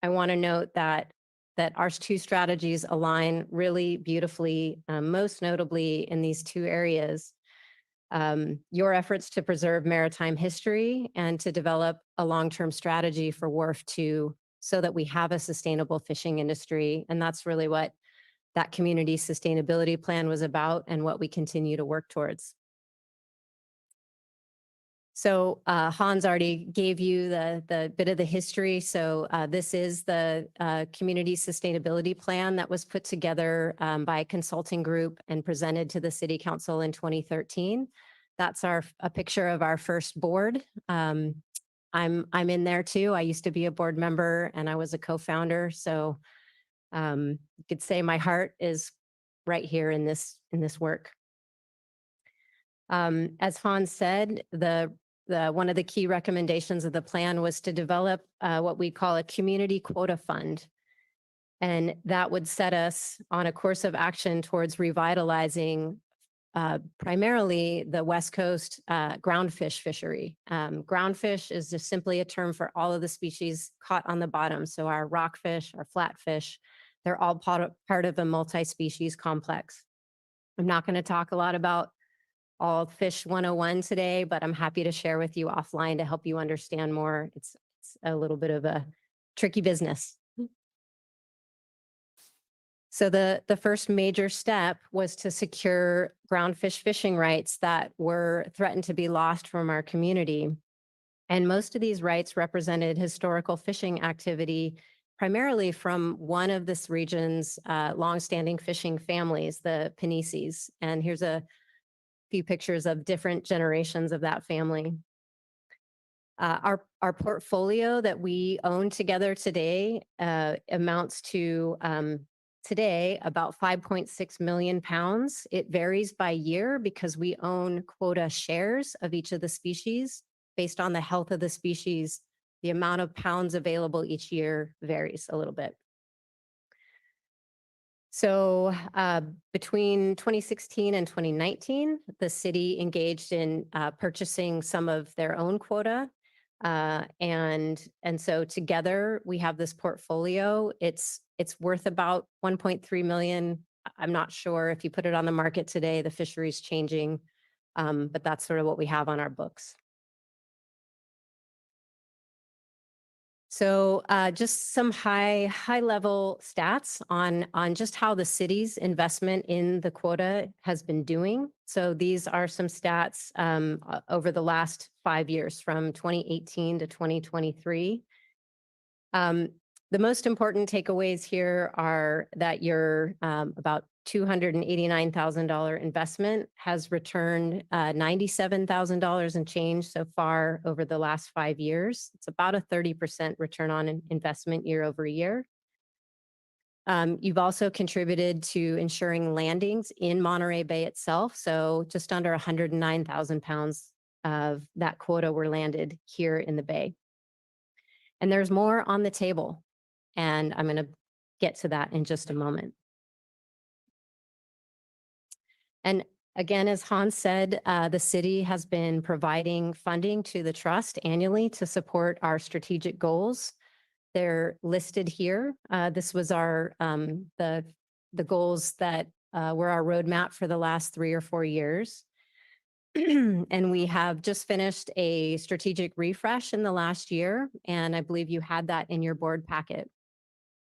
I want to note that that our two strategies align really beautifully, most notably in these two areas. Your efforts to preserve maritime history and to develop a long-term strategy for WRF 2 so that we have a sustainable fishing industry. And that's really what that community sustainability plan was about and what we continue to work towards. So Hans already gave you the bit of the history. So this is the community sustainability plan that was put together by a consulting group and presented to the city council in 2013. That's a picture of our first board. I'm in there too. I used to be a board member and I was a co-founder. So you could say my heart is right here in this work. As Hans said, one of the key recommendations of the plan was to develop what we call a community quota fund. And that would set us on a course of action towards revitalizing primarily the West Coast groundfish fishery. Groundfish is just simply a term for all of the species caught on the bottom. So our rockfish, our flatfish, they're all part of a multi-species complex. I'm not going to talk a lot about all Fish 101 today, but I'm happy to share with you offline to help you understand more. It's a little bit of a tricky business. So the first major step was to secure groundfish fishing rights that were threatened to be lost from our community. And most of these rights represented historical fishing activity, primarily from one of this region's longstanding fishing families, the Panisis. And here's a few pictures of different generations of that family. Our portfolio that we own together today amounts to today about 5.6 million pounds. It varies by year because we own quota shares of each of the species. Based on the health of the species, the amount of pounds available each year varies a little bit. So between 2016 and 2019, the city engaged in purchasing some of their own quota. And so together we have this portfolio. It's worth about 1.3 million. I'm not sure if you put it on the market today, the fishery's changing, but that's sort of what we have on our books. So just some high level stats on just how the city's investment in the quota has been doing. So these are some stats over the last 5 years from 2018 to 2023. The most important takeaways here are that your about $289,000 investment has returned $97,000 and change so far over the last 5 years. It's about a 30% return on investment year over year. You've also contributed to ensuring landings in Monterey Bay itself. So just under 109,000 pounds of that quota were landed here in the Bay. And there's more on the table. And I'm going to get to that in just a moment. And again, as Hans said, the city has been providing funding to the trust annually to support our strategic goals. They're listed here. This was our the goals that were our roadmap for the last 3 or 4 years. And we have just finished a strategic refresh in the last year, and I believe you had that in your board packet.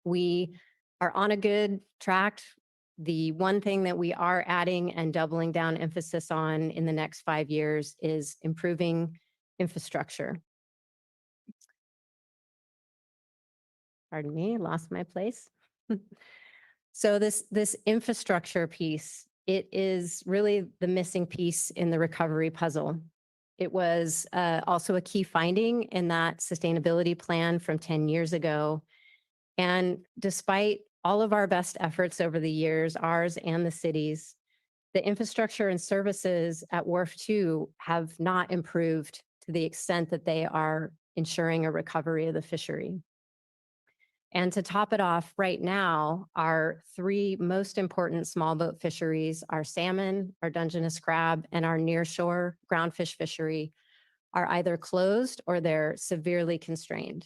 We are on a good track. The one thing that we are adding and doubling down emphasis on in the next 5 years is improving infrastructure. Pardon me, lost my place. So this infrastructure piece, it is really the missing piece in the recovery puzzle. It was also a key finding in that sustainability plan from 10 years ago. And despite all of our best efforts over the years, ours and the city's, the infrastructure and services at WRF 2 have not improved to the extent that they are ensuring a recovery of the fishery. And to top it off, right now, our 3 most important small boat fisheries, our salmon, our Dungeness crab, and our nearshore groundfish fishery, are either closed or they're severely constrained.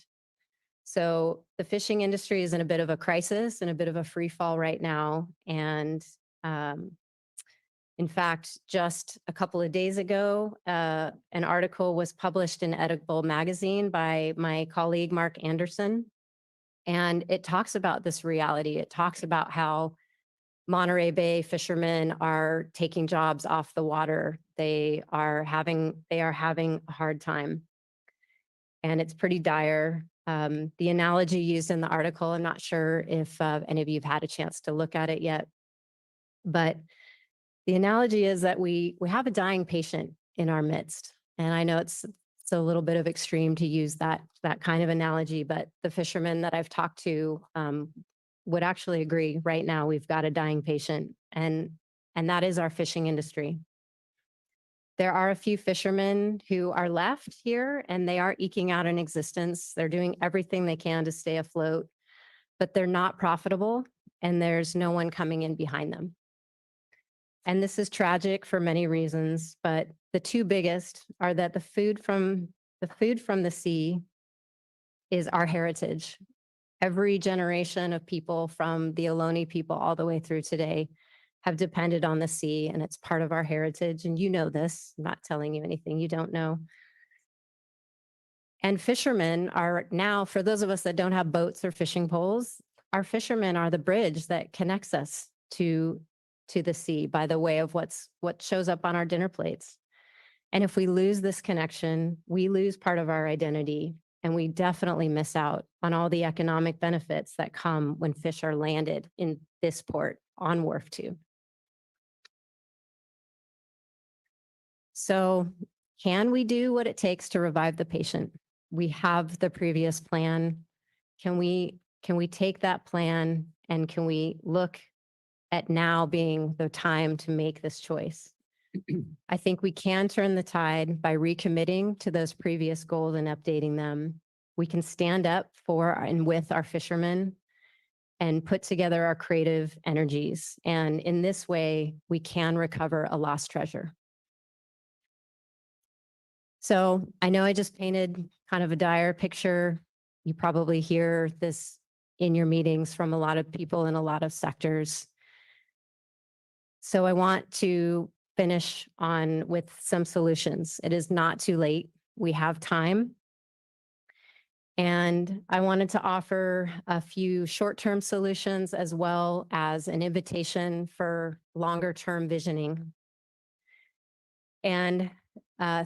So the fishing industry is in a bit of a crisis and a bit of a free fall right now. And in fact, just a couple of days ago, an article was published in Edible magazine by my colleague, Mark Anderson. And it talks about this reality. It talks about how Monterey Bay fishermen are taking jobs off the water. They are having a hard time. And it's pretty dire. The analogy used in the article, I'm not sure if any of you have had a chance to look at it yet, but the analogy is that we have a dying patient in our midst. And I know it's a little bit of extreme to use that kind of analogy, but the fishermen that I've talked to would actually agree. Right now, we've got a dying patient, and that is our fishing industry. There are a few fishermen who are left here, and they are eking out an existence. They're doing everything they can to stay afloat, but they're not profitable, and there's no one coming in behind them. And this is tragic for many reasons, but the two biggest are that the food from the sea is our heritage. Every generation of people, from the Ohlone people all the way through today, have depended on the sea, and it's part of our heritage. And you know this, I'm not telling you anything you don't know. And fishermen are now, for those of us that don't have boats or fishing poles, our fishermen are the bridge that connects us to the sea by the way of what shows up on our dinner plates. And if we lose this connection, we lose part of our identity, and we definitely miss out on all the economic benefits that come when fish are landed in this port on Wharf 2. So can we do what it takes to revive the patient? We have the previous plan. Can we take that plan, and can we look at now being the time to make this choice? I think we can turn the tide by recommitting to those previous goals and updating them. We can stand up for and with our fishermen and put together our creative energies. And in this way, we can recover a lost treasure. So I know I just painted kind of a dire picture. You probably hear this in your meetings from a lot of people in a lot of sectors. So I want to finish on with some solutions. It is not too late. We have time. And I wanted to offer a few short-term solutions as well as an invitation for longer-term visioning. And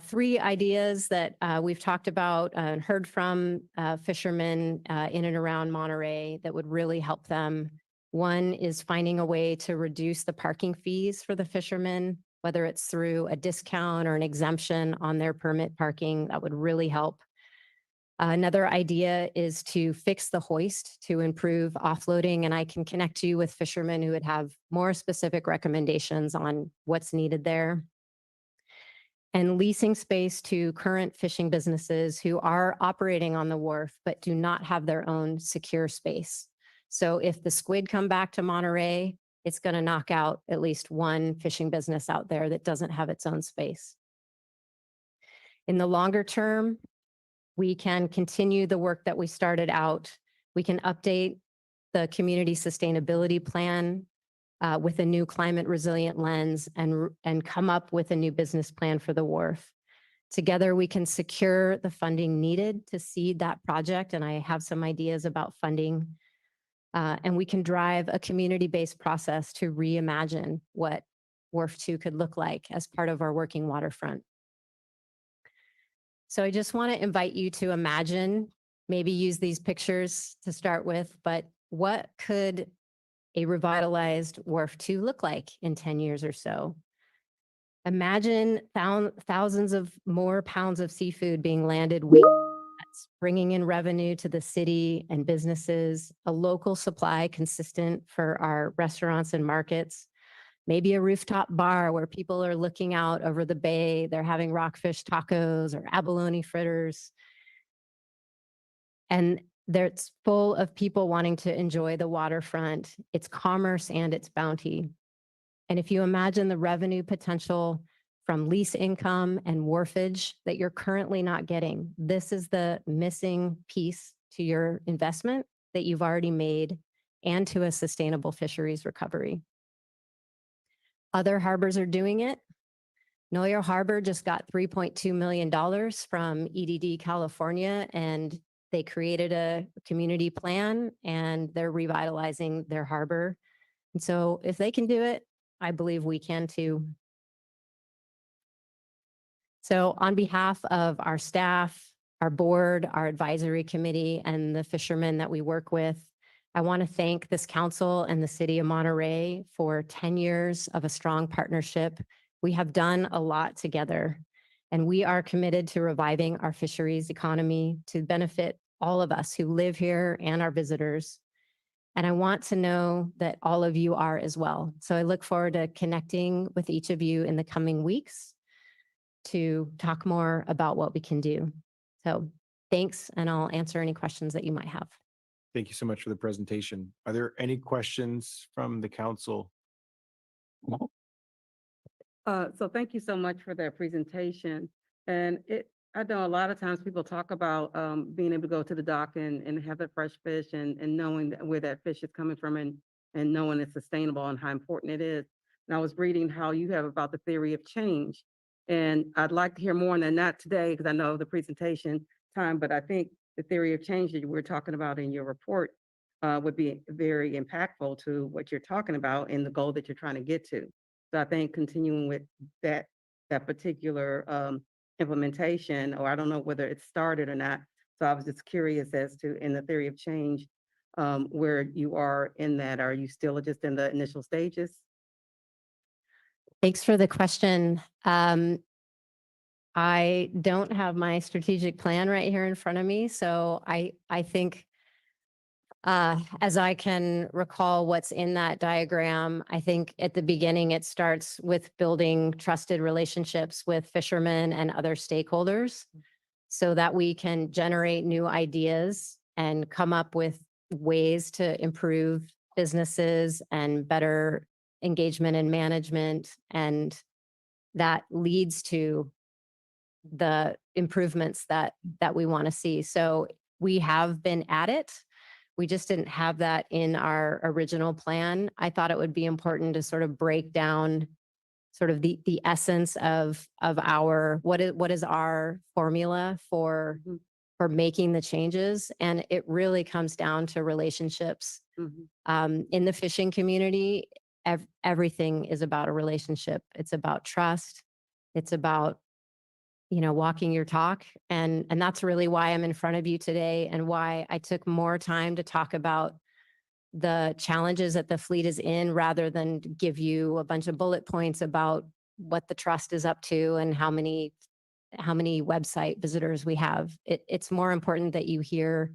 3 ideas that we've talked about and heard from fishermen in and around Monterey that would really help them. One is finding a way to reduce the parking fees for the fishermen, whether it's through a discount or an exemption on their permit parking. That would really help. Another idea is to fix the hoist to improve offloading, and I can connect you with fishermen who would have more specific recommendations on what's needed there. And leasing space to current fishing businesses who are operating on the wharf but do not have their own secure space. So if the squid come back to Monterey, it's going to knock out at least one fishing business out there that doesn't have its own space. In the longer term, we can continue the work that we started out. We can update the community sustainability plan with a new climate resilient lens and come up with a new business plan for the wharf. Together, we can secure the funding needed to seed that project, and I have some ideas about funding. And we can drive a community-based process to reimagine what Wharf 2 could look like as part of our working waterfront. So I just want to invite you to imagine, maybe use these pictures to start with, but what could a revitalized Wharf 2 look like in 10 years or so? Imagine thousands of more pounds of seafood being landed weekly. That's bringing in revenue to the city and businesses, a local supply consistent for our restaurants and markets, maybe a rooftop bar where people are looking out over the bay, they're having rockfish tacos or abalone fritters. And it's full of people wanting to enjoy the waterfront, its commerce and its bounty. And if you imagine the revenue potential from lease income and wharfage that you're currently not getting, this is the missing piece to your investment that you've already made and to a sustainable fisheries recovery. Other harbors are doing it. Noyo Harbor just got $3.2 million from EDD California, and they created a community plan and they're revitalizing their harbor. And so if they can do it, I believe we can too. So on behalf of our staff, our board, our advisory committee, and the fishermen that we work with, I want to thank this council and the city of Monterey for 10 years of a strong partnership. We have done a lot together, and we are committed to reviving our fisheries economy to benefit all of us who live here and our visitors. And I want to know that all of you are as well. So I look forward to connecting with each of you in the coming weeks to talk more about what we can do. So thanks, and I'll answer any questions that you might have. Thank you so much for the presentation. Are there any questions from the council? So thank you so much for that presentation. And I know a lot of times people talk about being able to go to the dock and have the fresh fish and knowing where that fish is coming from and knowing it's sustainable and how important it is. And I was reading how you have about the theory of change. And I'd like to hear more on that, not today, because I know the presentation time, but I think the theory of change that you were talking about in your report would be very impactful to what you're talking about and the goal that you're trying to get to. So I think continuing with that particular implementation, or I don't know whether it started or not. So I was just curious as to, in the theory of change, where you are in that. Are you still just in the initial stages? Thanks for the question. I don't have my strategic plan right here in front of me, so I think as I can recall what's in that diagram, I think at the beginning it starts with building trusted relationships with fishermen and other stakeholders so that we can generate new ideas and come up with ways to improve businesses and better engagement and management. And that leads to the improvements that we want to see. So we have been at it. We just didn't have that in our original plan. I thought it would be important to sort of break down sort of the essence of our, what is our formula for making the changes. And it really comes down to relationships. In the fishing community, everything is about a relationship. It's about trust. It's about, walking your talk. And that's really why I'm in front of you today and why I took more time to talk about the challenges that the fleet is in rather than give you a bunch of bullet points about what the trust is up to and how many website visitors we have. It's more important that you hear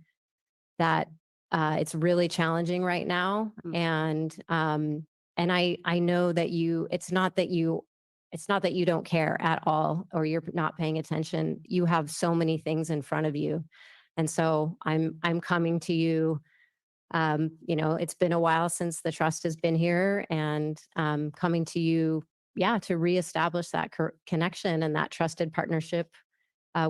that it's really challenging right now. And I know that it's not that you don't care at all or you're not paying attention. You have so many things in front of you. And so I'm coming to you. It's been a while since the trust has been here, and coming to you, to reestablish that connection and that trusted partnership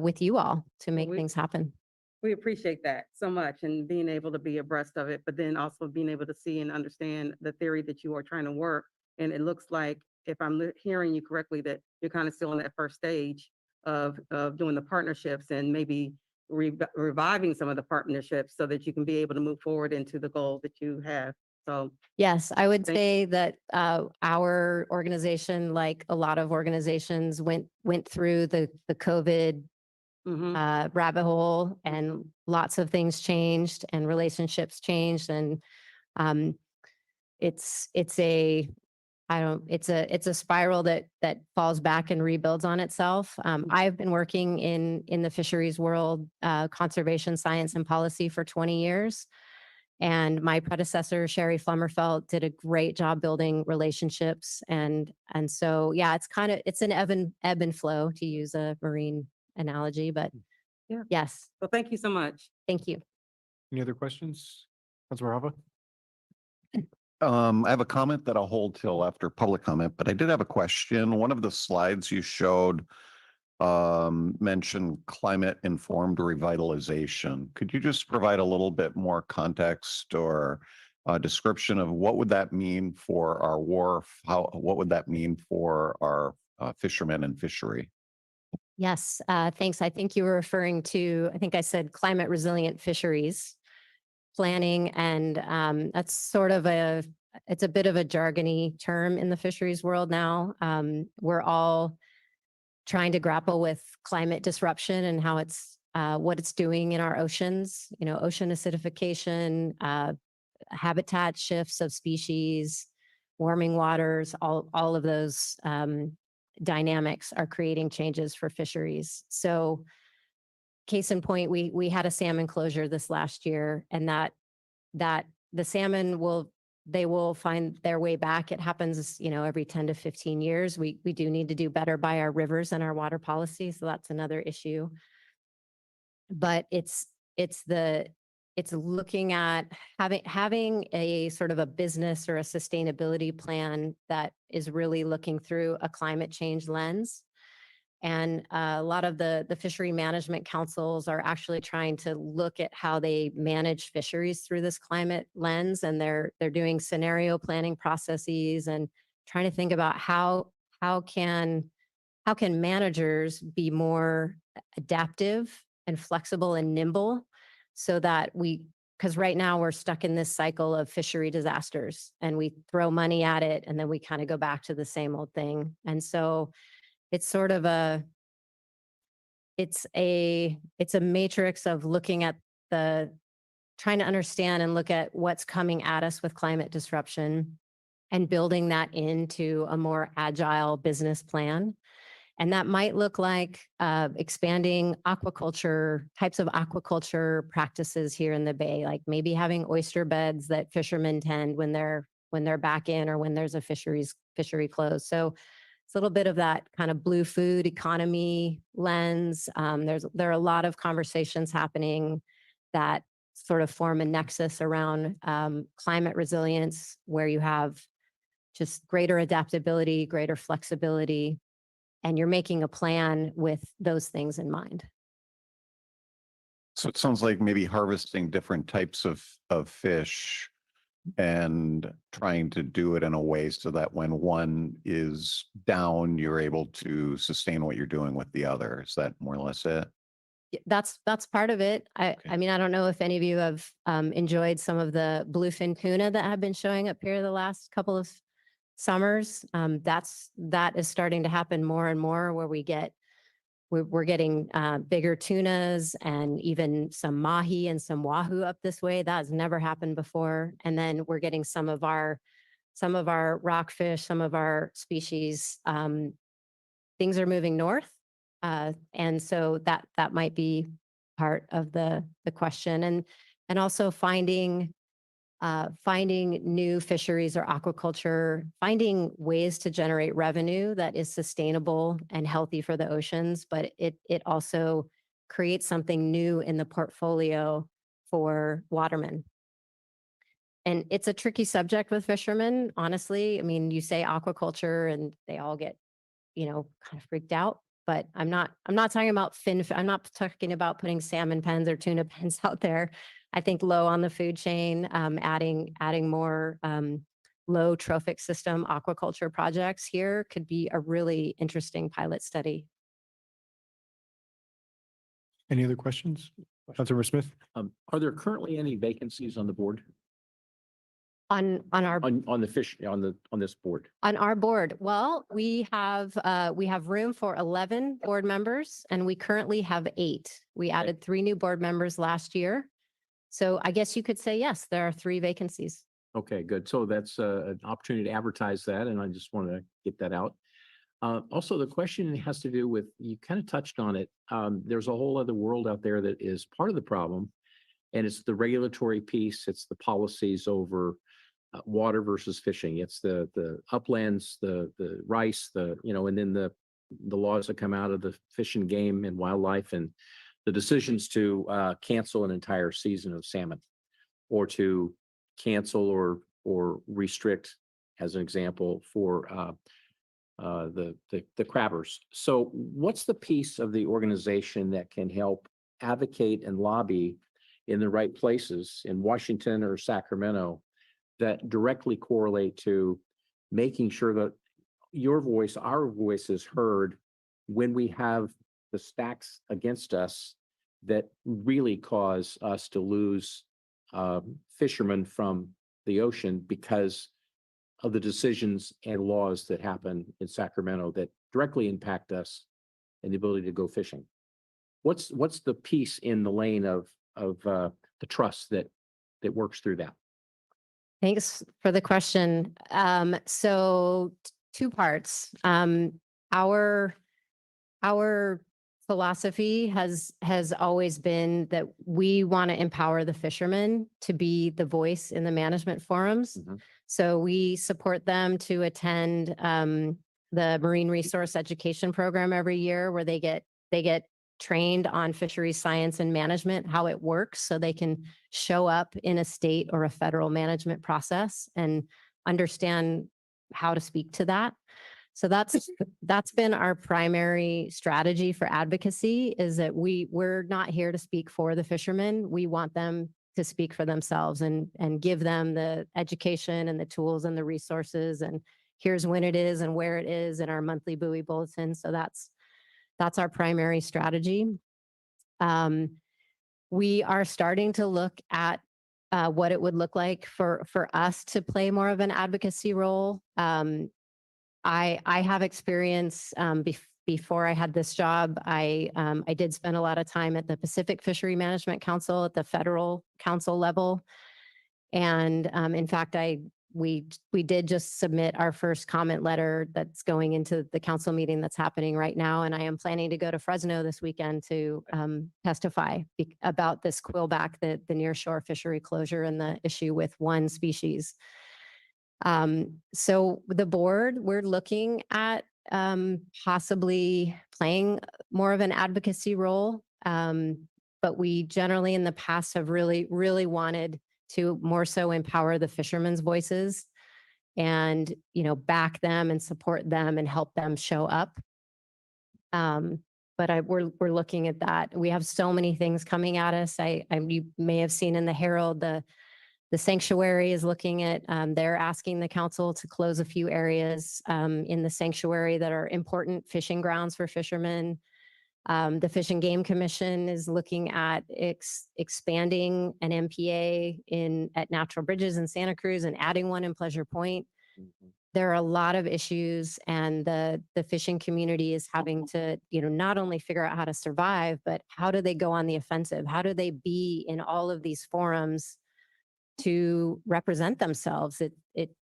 with you all to make things happen. We appreciate that so much, and being able to be abreast of it, but then also being able to see and understand the theory that you are trying to work. And it looks like, if I'm hearing you correctly, that you're kind of still in that first stage of doing the partnerships and maybe reviving some of the partnerships so that you can be able to move forward into the goal that you have. So yes, I would say that our organization, like a lot of organizations, went through the COVID rabbit hole, and lots of things changed and relationships changed, and it's a spiral that falls back and rebuilds on itself. I've been working in the fisheries world, conservation science and policy for 20 years. And my predecessor, Sherry Flummerfelt, did a great job building relationships. And so, it's an ebb and flow, to use a marine analogy, but yes. Well, thank you so much. Thank you. Any other questions? Councilor Hava? I have a comment that I'll hold till after public comment, but I did have a question. One of the slides you showed mentioned climate informed revitalization. Could you just provide a little bit more context or a description of what would that mean for our wharf? What would that mean for our fishermen and fishery? Yes, thanks. I think you were referring to, I think I said climate resilient fisheries planning, and that's sort of it's a bit of a jargony term in the fisheries world now. We're all trying to grapple with climate disruption and how it's what it's doing in our oceans. You know, ocean acidification, habitat shifts of species, warming waters, all of those dynamics are creating changes for fisheries. So case in point, we had a salmon closure this last year, and that the salmon they will find their way back. It happens, you know, every 10 to 15 years. We do need to do better by our rivers and our water policy. So that's another issue. But it's looking at having a sort of a business or a sustainability plan that is really looking through a climate change lens. And a lot of the fishery management councils are actually trying to look at how they manage fisheries through this climate lens. And they're doing scenario planning processes and trying to think about how can managers be more adaptive and flexible and nimble, so that because right now we're stuck in this cycle of fishery disasters, and we throw money at it and then we kind of go back to the same old thing. And so it's sort of it's a matrix of looking at trying to understand and look at what's coming at us with climate disruption and building that into a more agile business plan. And that might look like expanding aquaculture, types of aquaculture practices here in the Bay, like maybe having oyster beds that fishermen tend when they're back in, or when there's a fishery close. So it's a little bit of that kind of blue food economy lens. There are a lot of conversations happening that sort of form a nexus around climate resilience, where you have just greater adaptability, greater flexibility, and you're making a plan with those things in mind. So it sounds like maybe harvesting different types of fish and trying to do it in a way so that when one is down, you're able to sustain what you're doing with the other. Is that more or less it? That's part of it. I mean, I don't know if any of you have enjoyed some of the bluefin tuna that have been showing up here the last couple of summers. That is starting to happen more and more, where we're getting bigger tunas and even some mahi and some wahoo up this way. That has never happened before. And then we're getting some of our rockfish, some of our species. Things are moving north. And so that might be part of the question. And also finding new fisheries or aquaculture, finding ways to generate revenue that is sustainable and healthy for the oceans, but it also creates something new in the portfolio for watermen. And it's a tricky subject with fishermen, honestly. I mean, you say aquaculture and they all get, kind of freaked out. But I'm not talking about I'm not talking about putting salmon pens or tuna pens out there. I think low on the food chain, adding more low trophic system aquaculture projects here could be a really interesting pilot study. Any other questions? Councilmember Smith? Are there currently any vacancies on the board? On this board? On our board, well, we have room for 11 board members, and we currently have 8. We added 3 new board members last year. So I guess you could say, yes, there are 3 vacancies. Okay, good. So that's an opportunity to advertise that, and I just want to get that out. Also, the question has to do with, you kind of touched on it. There's a whole other world out there that is part of the problem, and it's the regulatory piece. It's the policies over water versus fishing. It's the uplands, the rice, and then the laws that come out of the Fish and Game and Wildlife, and the decisions to cancel an entire season of salmon, or to cancel or restrict, as an example, for the crabbers. So what's the piece of the organization that can help advocate and lobby in the right places in Washington or Sacramento that directly correlate to making sure that your voice, our voice is heard when we have the stacks against us that really cause us to lose fishermen from the ocean because of the decisions and laws that happen in Sacramento that directly impact us and the ability to go fishing. What's the piece in the lane of the trust that works through that? Thanks for the question. So two parts. Our philosophy has always been that we want to empower the fishermen to be the voice in the management forums. So we support them to attend the Marine Resource Education Program every year, where they get trained on fisheries science and management, how it works, so they can show up in a state or a federal management process and understand how to speak to that. So that's been our primary strategy for advocacy, is that we're not here to speak for the fishermen. We want them to speak for themselves and give them the education and the tools and the resources, and here's when it is and where it is in our monthly buoy bulletin. So that's our primary strategy. We are starting to look at what it would look like for us to play more of an advocacy role. I have experience before I had this job. I did spend a lot of time at the Pacific Fishery Management Council at the federal council level. And in fact, we did just submit our first comment letter that's going into the council meeting that's happening right now. And I am planning to go to Fresno this weekend to testify about this quillback, the nearshore fishery closure and the issue with one species. So the board, we're looking at possibly playing more of an advocacy role. But we generally in the past have really, really wanted to more so empower the fishermen's voices and, back them and support them and help them show up. But we're looking at that. We have so many things coming at us. You may have seen in the Herald, the sanctuary is looking at, they're asking the council to close a few areas in the sanctuary that are important fishing grounds for fishermen. The Fish and Game Commission is looking at expanding an MPA at Natural Bridges in Santa Cruz and adding one in Pleasure Point. There are a lot of issues, and the fishing community is having to, not only figure out how to survive, but how do they go on the offensive? How do they be in all of these forums to represent themselves?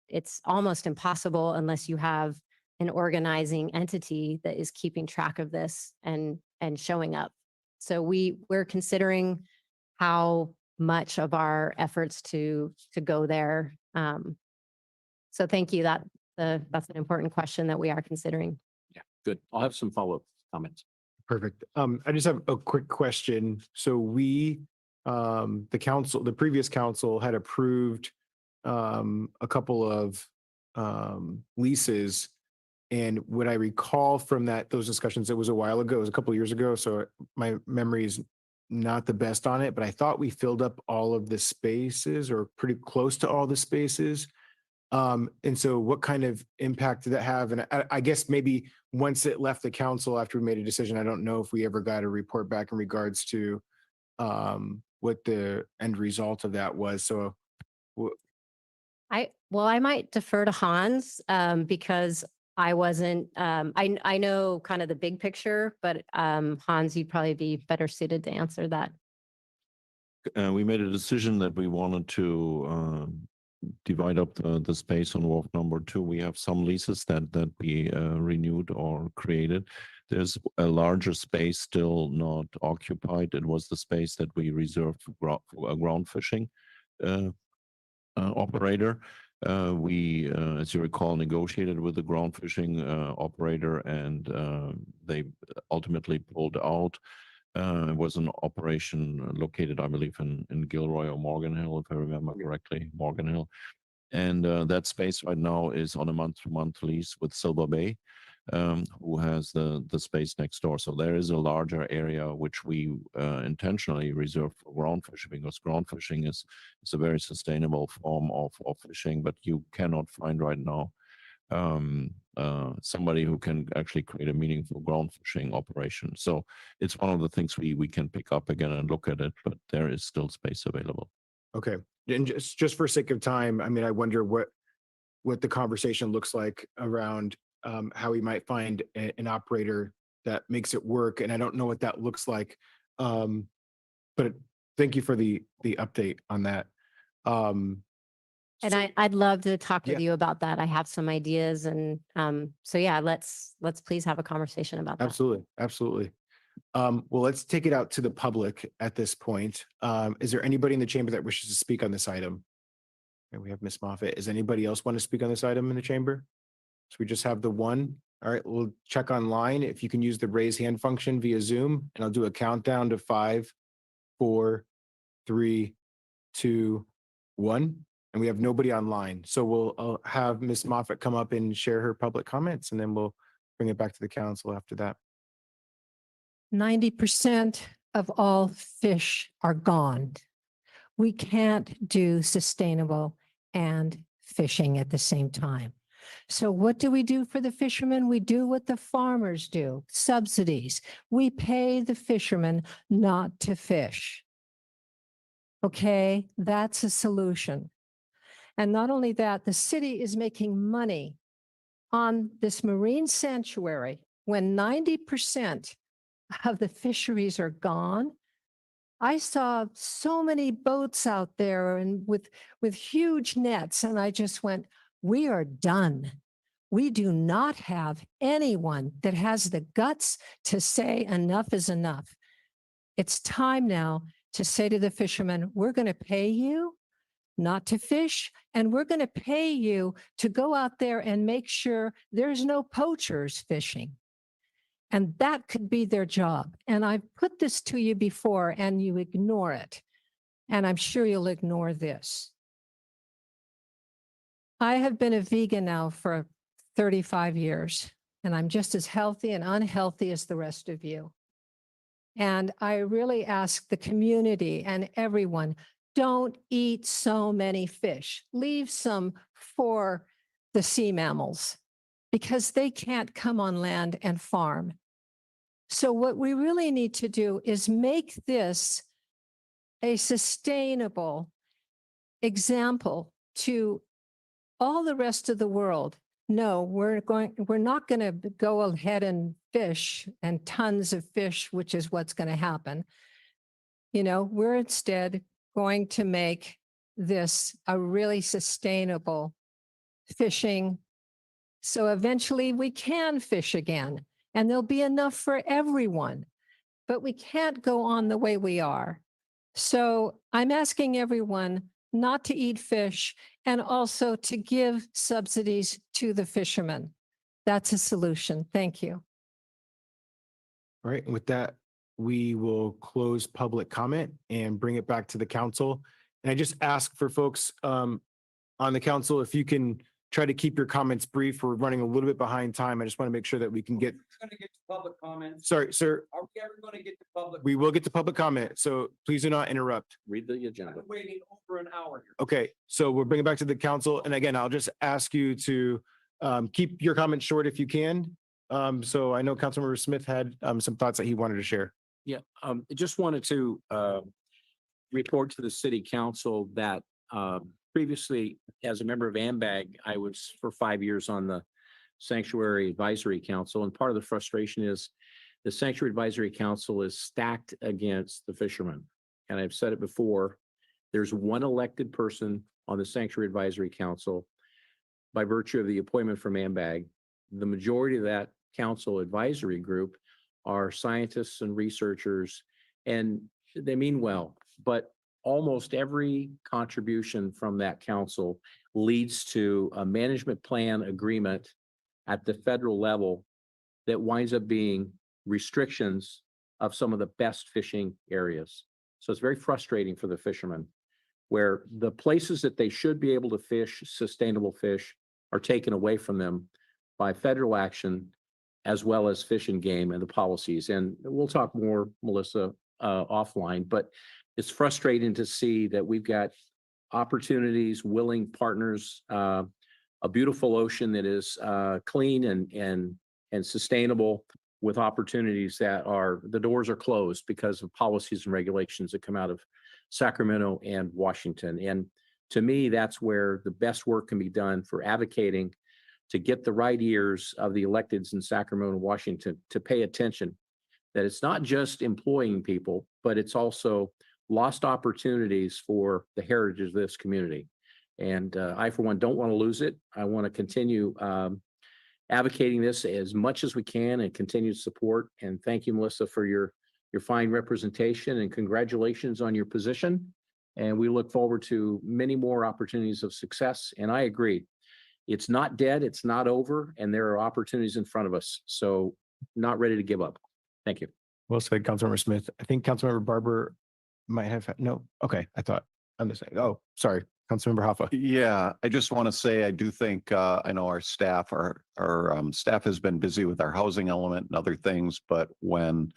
It's almost impossible unless you have an organizing entity that is keeping track of this and showing up. So we're considering how much of our efforts to go there. So thank you. That's an important question that we are considering. Yeah, good. I'll have some follow-up comments. Perfect. I just have a quick question. So the previous council had approved a couple of leases. And what I recall from those discussions, it was a while ago, it was a couple of years ago, so my memory is not the best on it, but I thought we filled up all of the spaces or pretty close to all the spaces. And so what kind of impact did that have? And I guess maybe once it left the council after we made a decision, I don't know if we ever got a report back in regards to what the end result of that was. So I might defer to Hans because I wasn't, I know kind of the big picture, but Hans, you'd probably be better suited to answer that. We made a decision that we wanted to divide up the space on wharf number 2. We have some leases that we renewed or created. There's a larger space still not occupied. It was the space that we reserved for a ground fishing operator. We, as you recall, negotiated with the ground fishing operator, and they ultimately pulled out. It was an operation located, I believe, in Gilroy or Morgan Hill, if I remember correctly, Morgan Hill. And that space right now is on a month-to-month lease with Silver Bay, who has the space next door. So there is a larger area which we intentionally reserve for ground fishing, because ground fishing is a very sustainable form of fishing, but you cannot find right now somebody who can actually create a meaningful ground fishing operation. So it's one of the things we can pick up again and look at it, but there is still space available. Okay, and just for sake of time, I mean, I wonder what the conversation looks like around how we might find an operator that makes it work, and I don't know what that looks like. But thank you for the update on that. And I'd love to talk with Yeah. you about that. I have some ideas and so yeah, let's please have a conversation about that. Absolutely, absolutely. Well, let's take it out to the public at this point. Is there anybody in the chamber that wishes to speak on this item? And we have Ms. Moffett. Does anybody else want to speak on this item in the chamber? So we just have the one. All right, we'll check online if you can use the raise hand function via Zoom, and I'll do a countdown to 5, 4, 3, 2, 1. And we have nobody online. So we'll have Ms. Moffett come up and share her public comments, and then we'll bring it back to the council after that. 90% of all fish are gone. We can't do sustainable and fishing at the same time. So what do we do for the fishermen? We do what the farmers do, subsidies. We pay the fishermen not to fish. Okay, that's a solution. And not only that, the city is making money on this marine sanctuary when 90% of the fisheries are gone. I saw so many boats out there and with huge nets, and I just went, we are done. We do not have anyone that has the guts to say enough is enough. It's time now to say to the fishermen, we're going to pay you not to fish, and we're going to pay you to go out there and make sure there's no poachers fishing. And that could be their job. And I've put this to you before and you ignore it. And I'm sure you'll ignore this. I have been a vegan now for 35 years, and I'm just as healthy and unhealthy as the rest of you. And I really ask the community and everyone, don't eat so many fish. Leave some for the sea mammals because they can't come on land and farm. So what we really need to do is make this a sustainable example to all the rest of the world. No, we're not going to go ahead and fish and tons of fish, which is what's going to happen. You know, we're instead going to make this a really sustainable fishing. So eventually we can fish again and there'll be enough for everyone, but we can't go on the way we are. So I'm asking everyone not to eat fish and also to give subsidies to the fishermen. That's a solution. Thank you. All right, and with that, we will close public comment and bring it back to the council. And I just ask for folks on the council, if you can try to keep your comments brief. We're running a little bit behind time. I just want to make sure that we can get. Going to get to public comments. Sorry, sir. Are we ever going to get to public? We will get to public comment, so please do not interrupt. Read the agenda. I'm waiting over an hour here. Okay, so we'll bring it back to the council. And again, I'll just ask you to keep your comments short if you can. So I know Councilmember Smith had some thoughts that he wanted to share. Yeah, I just wanted to report to the city council that previously, as a member of AMBAG, I was for 5 years on the Sanctuary Advisory Council. And part of the frustration is the Sanctuary Advisory Council is stacked against the fishermen. And I've said it before, there's one elected person on the Sanctuary Advisory Council by virtue of the appointment from AMBAG. The majority of that council advisory group are scientists and researchers, and they mean well, but almost every contribution from that council leads to a management plan agreement at the federal level that winds up being restrictions of some of the best fishing areas. So it's very frustrating for the fishermen. where the places that they should be able to fish sustainable fish are taken away from them by federal action, as well as Fish and Game and the policies. And we'll talk more, Melissa, offline, but it's frustrating to see that we've got opportunities, willing partners, a beautiful ocean that is clean and sustainable, with opportunities that the doors are closed because of policies and regulations that come out of Sacramento and Washington. And to me, that's where the best work can be done for advocating to get the right ears of the electeds in Sacramento and Washington to pay attention, that it's not just employing people, but it's also lost opportunities for the heritage of this community. And I, for one, don't want to lose it. I want to continue advocating this as much as we can and continue to support. And thank you, Melissa, for your fine representation, and congratulations on your position. And we look forward to many more opportunities of success. And I agree, it's not dead, it's not over, and there are opportunities in front of us. So not ready to give up. Thank you. Well said, Councilmember Smith. I think Councilmember Barber might have, no, okay, I thought, I'm just saying, oh, sorry, Councilmember Hoffa. Yeah, I just want to say, I do think, I know our staff, our staff has been busy with our housing element and other things, but when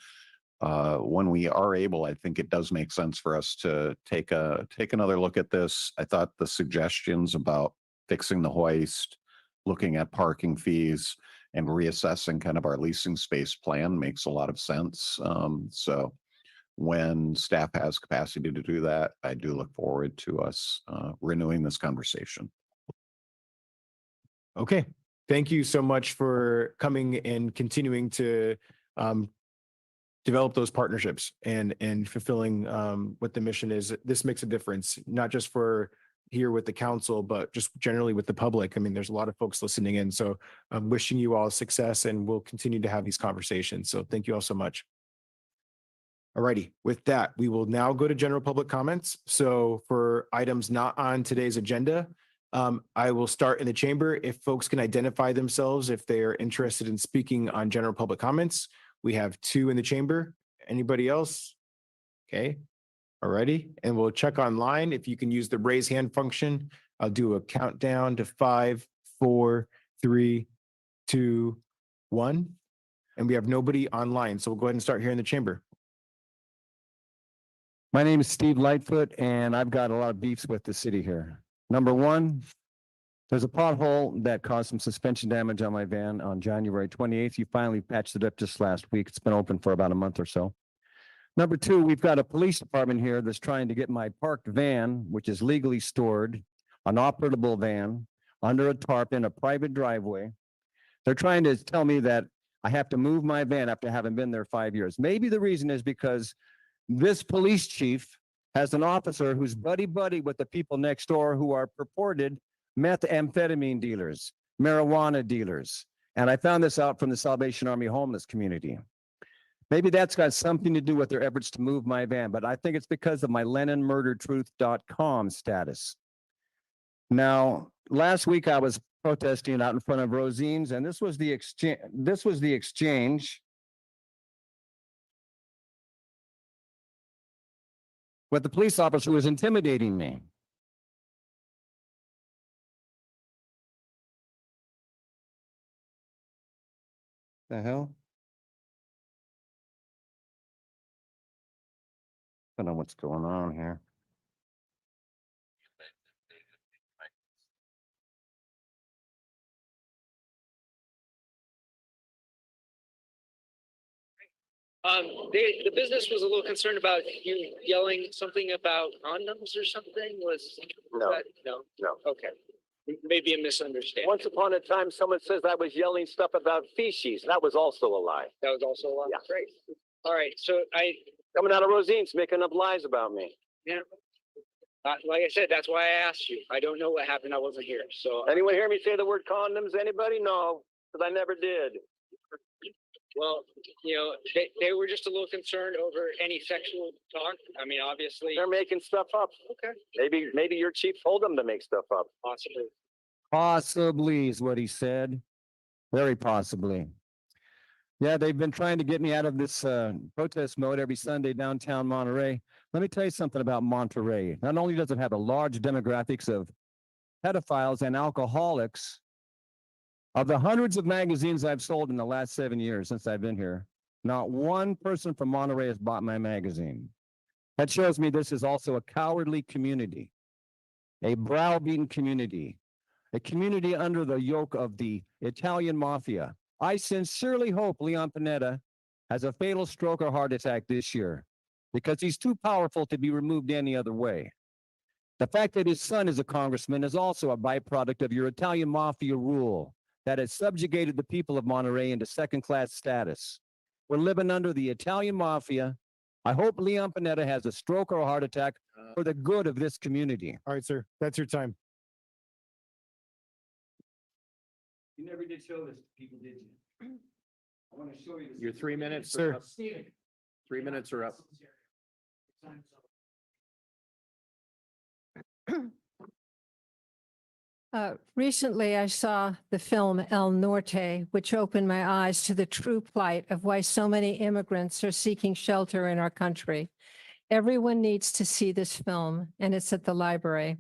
we are able, I think it does make sense for us to take another look at this. I thought the suggestions about fixing the hoist, looking at parking fees, and reassessing kind of our leasing space plan makes a lot of sense. So when staff has capacity to do that, I do look forward to us renewing this conversation. Okay, thank you so much for coming and continuing to develop those partnerships and fulfilling what the mission is. This makes a difference, not just for here with the council, but just generally with the public. I mean, there's a lot of folks listening in, so I'm wishing you all success, and we'll continue to have these conversations. So thank you all so much. All righty, with that, we will now go to general public comments. So for items not on today's agenda, I will start in the chamber. If folks can identify themselves, if they are interested in speaking on general public comments. We have 2 in the chamber. Anybody else? Okay, all righty. And we'll check online. If you can use the raise hand function, I'll do a countdown to 5, 4, 3, 2, 1. And we have nobody online. So we'll go ahead and start here in the chamber. My name is Steve Lightfoot, and I've got a lot of beefs with the city here. Number one, there's a pothole that caused some suspension damage on my van on January 28th. You finally patched it up just last week. It's been open for about a month or so. Number two, we've got a police department here that's trying to get my parked van, which is legally stored, an operable van, under a tarp in a private driveway. They're trying to tell me that I have to move my van after having been there 5 years. Maybe the reason is because this police chief has an officer who's buddy-buddy with the people next door who are purported methamphetamine dealers, marijuana dealers. And I found this out from the Salvation Army homeless community. Maybe that's got something to do with their efforts to move my van, but I think it's because of my LennonMurderTruth.com status. Now, last week I was protesting out in front of Rosine's, and this was the exchange with the police officer who was intimidating me. The hell? I don't know what's going on here. The business was a little concerned about you yelling something about condoms or something. No. Okay. Maybe a misunderstanding. Once upon a time, someone says I was yelling stuff about feces. That was also a lie. That was also a lot. Yeah. Great. All right. So Coming out of Rosine's, making up lies about me. yeah. Like I said, that's why I asked you. I don't know what happened. I wasn't here. So, Anyone hear me say the word condoms? Anybody? No, because I never did. well, they were just a little concerned over any sexual talk. I mean, obviously, They're making stuff up. okay, Maybe your chief told them to make stuff up. possibly. Possibly is what he said. Very possibly. Yeah, they've been trying to get me out of this protest mode every Sunday downtown Monterey. Let me tell you something about Monterey. Not only does it have a large demographics of pedophiles and alcoholics, of the hundreds of magazines I've sold in the last 7 years since I've been here, not one person from Monterey has bought my magazine. That shows me this is also a cowardly community, a browbeaten community, a community under the yoke of the Italian mafia. I sincerely hope Leon Panetta has a fatal stroke or heart attack this year because he's too powerful to be removed any other way. The fact that his son is a congressman is also a byproduct of your Italian mafia rule that has subjugated the people of Monterey into second-class status. We're living under the Italian mafia. I hope Leon Panetta has a stroke or a heart attack for the good of this community. All right, sir, that's your time. You never did show this to people, did you? I want to show you this. Your 3 minutes, Sir. 3 minutes are up. Recently, I saw the film El Norte, which opened my eyes to the true plight of why so many immigrants are seeking shelter in our country. Everyone needs to see this film, and it's at the library.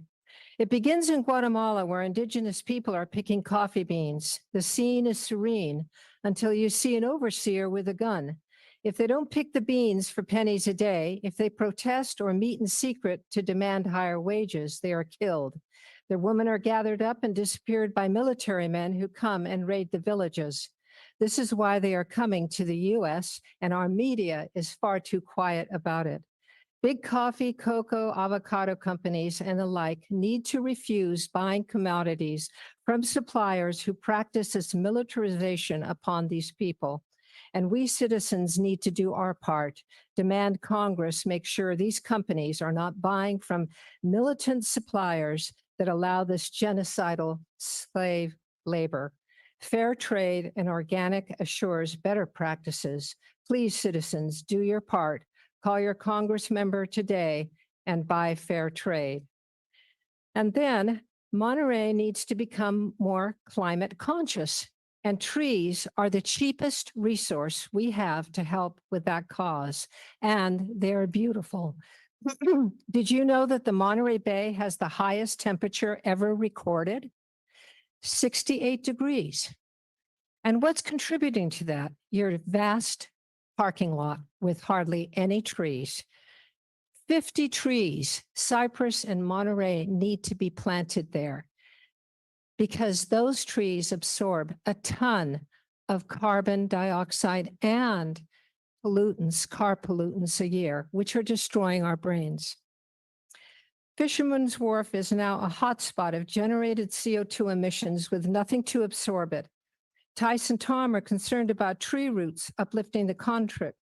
It begins in Guatemala, where indigenous people are picking coffee beans. The scene is serene until you see an overseer with a gun. If they don't pick the beans for pennies a day, if they protest or meet in secret to demand higher wages, they are killed. Their women are gathered up and disappeared by military men who come and raid the villages. This is why they are coming to the US, and our media is far too quiet about it. Big coffee, cocoa, avocado companies, and the like need to refuse buying commodities from suppliers who practice this militarization upon these people. And we citizens need to do our part, demand Congress make sure these companies are not buying from militant suppliers that allow this genocidal slave labor. Fair trade and organic assures better practices. Please, citizens, do your part. Call your Congress member today and buy fair trade. And then Monterey needs to become more climate conscious, and trees are the cheapest resource we have to help with that cause, and they're beautiful. Did you know that the Monterey Bay has the highest temperature ever recorded? 68 degrees. And what's contributing to that? Your vast parking lot with hardly any trees. 50 trees, cypress and Monterey, need to be planted there because those trees absorb a ton of carbon dioxide and pollutants, car pollutants a year, which are destroying our brains. Fisherman's Wharf is now a hotspot of generated CO2 emissions with nothing to absorb it. Tice and Tom are concerned about tree roots uplifting the contract,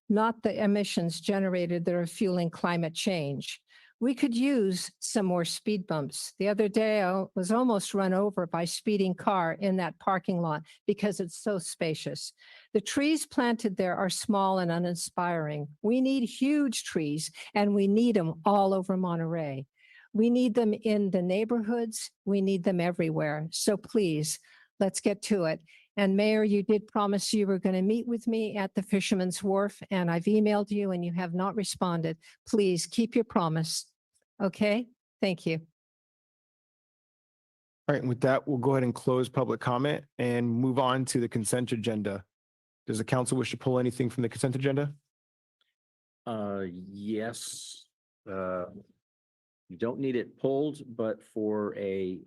not the emissions generated that are fueling climate change. We could use some more speed bumps. The other day, I was almost run over by a speeding car in that parking lot because it's so spacious. The trees planted there are small and uninspiring. We need huge trees, and we need them all over Monterey. We need them in the neighborhoods. We need them everywhere. So please, let's get to it. And Mayor, you did promise you were going to meet with me at the Fisherman's Wharf, and I've emailed you and you have not responded. Please keep your promise. Okay, thank you. All right, and with that, we'll go ahead and close public comment and move on to the consent agenda. Does the council wish to pull anything from the consent agenda? Yes. You don't need it pulled, but for a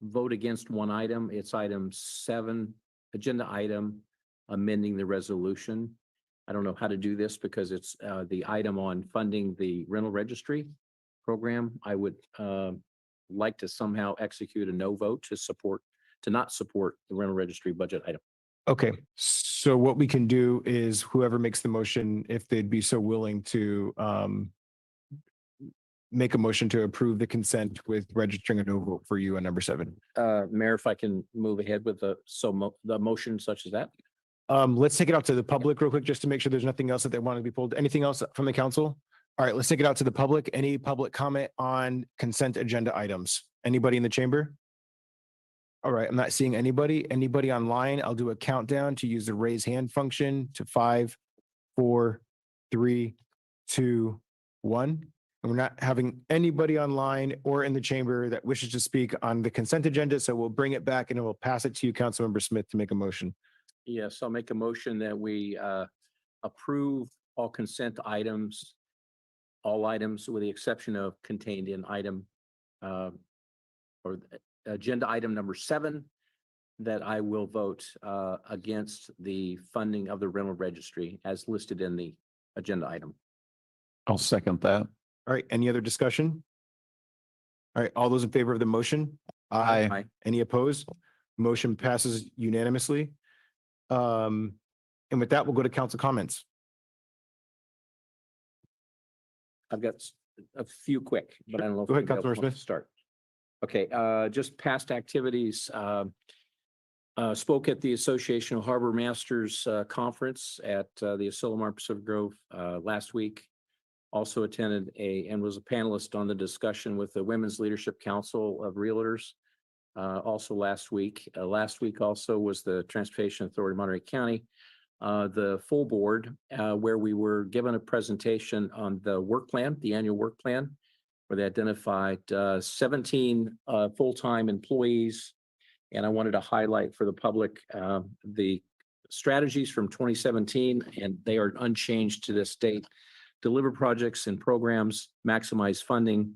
vote against one item, it's item 7, agenda item, amending the resolution. I don't know how to do this because it's the item on funding the rental registry program. I would like to somehow execute a no vote to not support the rental registry budget item. Okay, so what we can do is whoever makes the motion, if they'd be so willing to make a motion to approve the consent with registering a no vote for you on number 7. Mayor, if I can move ahead with the motion such as that. Let's take it out to the public real quick, just to make sure there's nothing else that they want to be pulled. Anything else from the council? All right, let's take it out to the public. Any public comment on consent agenda items? Anybody in the chamber? All right, I'm not seeing anybody. Anybody online? I'll do a countdown to use the raise hand function to 5, 4, 3, 2, 1. And we're not having anybody online or in the chamber that wishes to speak on the consent agenda. So we'll bring it back and we'll pass it to you, Councilmember Smith, to make a motion. Yes, I'll make a motion that we approve all consent items, all items with the exception of contained in item or agenda item number 7, that I will vote against the funding of the rental registry as listed in the agenda item. I'll second that. All right, any other discussion? All right, all those in favor of the motion? Aye. Aye. Any opposed? Motion passes unanimously. And with that, we'll go to council comments. I've got a few quick, but I don't know. if Go ahead, anybody else Councilmember wants to start. Okay, just past activities. Spoke at the Association of Harbor Masters Conference at the Asilomar Pacific Grove last week. Also attended and was a panelist on the discussion with the Women's Leadership Council of Realtors also last week. Last week also was the Transportation Authority of Monterey County, the full board, where we were given a presentation on the work plan, the annual work plan, where they identified 17 full-time employees. And I wanted to highlight for the public the strategies from 2017, and they are unchanged to this date. Deliver projects and programs, maximize funding,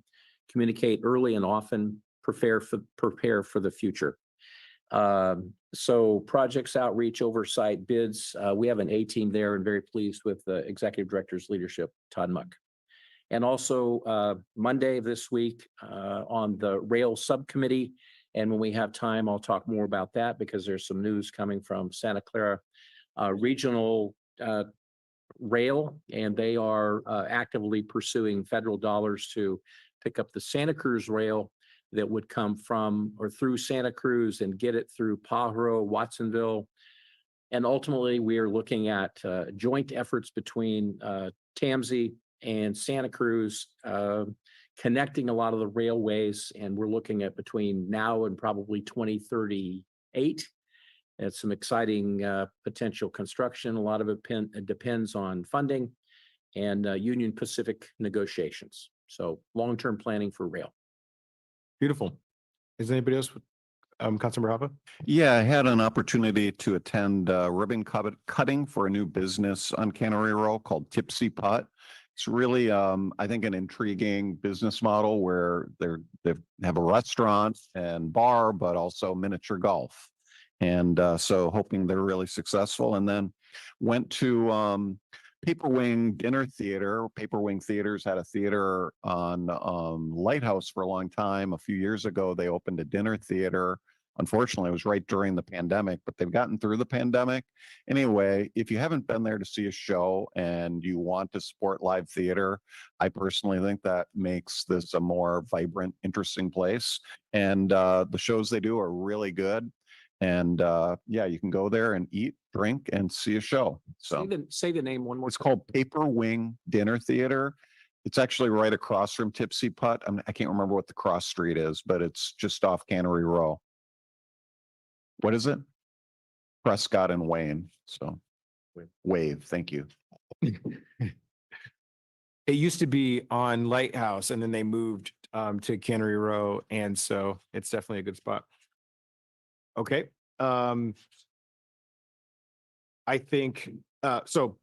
communicate early and often, prepare for the future. So projects, outreach, oversight, bids. We have an A team there and very pleased with the executive director's leadership, Todd Muck. And also Monday of this week on the rail subcommittee. And when we have time, I'll talk more about that because there's some news coming from Santa Clara Regional Rail, and they are actively pursuing federal dollars to pick up the Santa Cruz rail that would come from or through Santa Cruz and get it through Pajaro, Watsonville. And ultimately, we are looking at joint efforts between TAMSI and Santa Cruz, connecting a lot of the railways. And we're looking at between now and probably 2038. It's some exciting potential construction. A lot of it depends on funding and Union Pacific negotiations. So long-term planning for rail. Beautiful. Is anybody else? Councilmember Hapa? Yeah, I had an opportunity to attend ribbon cutting for a new business on Cannery Row called Tipsy Putt. It's really, I think, an intriguing business model where they have a restaurant and bar, but also miniature golf. And so hoping they're really successful. And then went to Paper Wing Dinner Theater. Paper Wing Theaters had a theater on Lighthouse for a long time. A few years ago, they opened a dinner theater. Unfortunately, it was right during the pandemic, but they've gotten through the pandemic. Anyway, if you haven't been there to see a show and you want to support live theater, I personally think that makes this a more vibrant, interesting place. And the shows they do are really good. And yeah, you can go there and eat, drink, and see a show. So Say the name one more. it's called Paper Wing Dinner Theater. It's actually right across from Tipsy Putt. I can't remember what the cross street is, but it's just off Cannery Row. What is it? Prescott and Wayne. So Wave. Thank you. It used to be on Lighthouse and then they moved to Cannery Row. And so it's definitely a good spot. Okay. I think so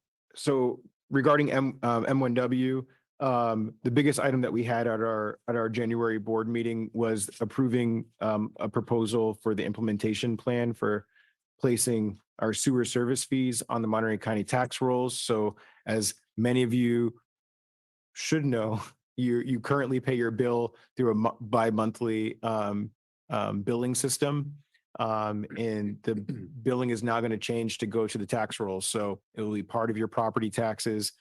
regarding M1W, the biggest item that we had at our January board meeting was approving a proposal for the implementation plan for placing our sewer service fees on the Monterey County tax rolls. So as many of you should know, you currently pay your bill through a bi-monthly billing system. And the billing is now going to change to go to the tax roll. So it will be part of your property taxes.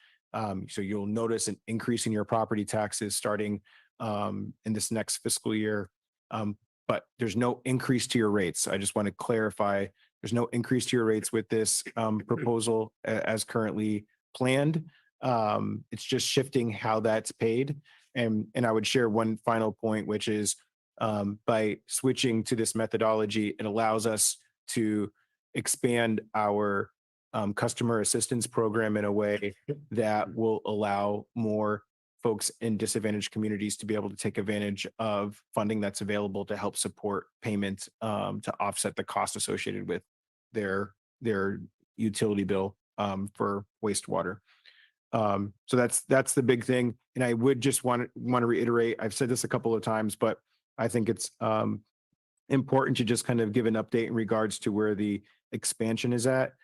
So you'll notice an increase in your property taxes starting in this next fiscal year. But there's no increase to your rates. I just want to clarify, there's no increase to your rates with this proposal as currently planned. It's just shifting how that's paid. And I would share one final point, which is By switching to this methodology, it allows us to expand our customer assistance program in a way that will allow more folks in disadvantaged communities to be able to take advantage of funding that's available to help support payments to offset the cost associated with their utility bill for wastewater. So that's the big thing. And I would just want to reiterate, I've said this a couple of times, but I think it's important to just kind of give an update in regards to where the expansion is at.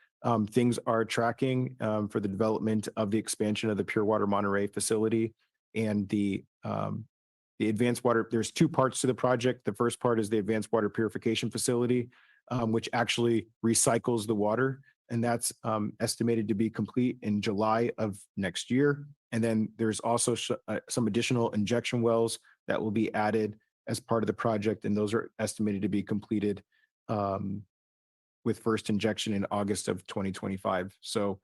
Things are tracking for the development of the expansion of the Pure Water Monterey facility and the advanced water. There's two parts to the project. The first part is the advanced water purification facility, which actually recycles the water. And that's estimated to be complete in July of next year. And then there's also some additional injection wells that will be added as part of the project. And those are estimated to be completed with first injection in August of 2025. So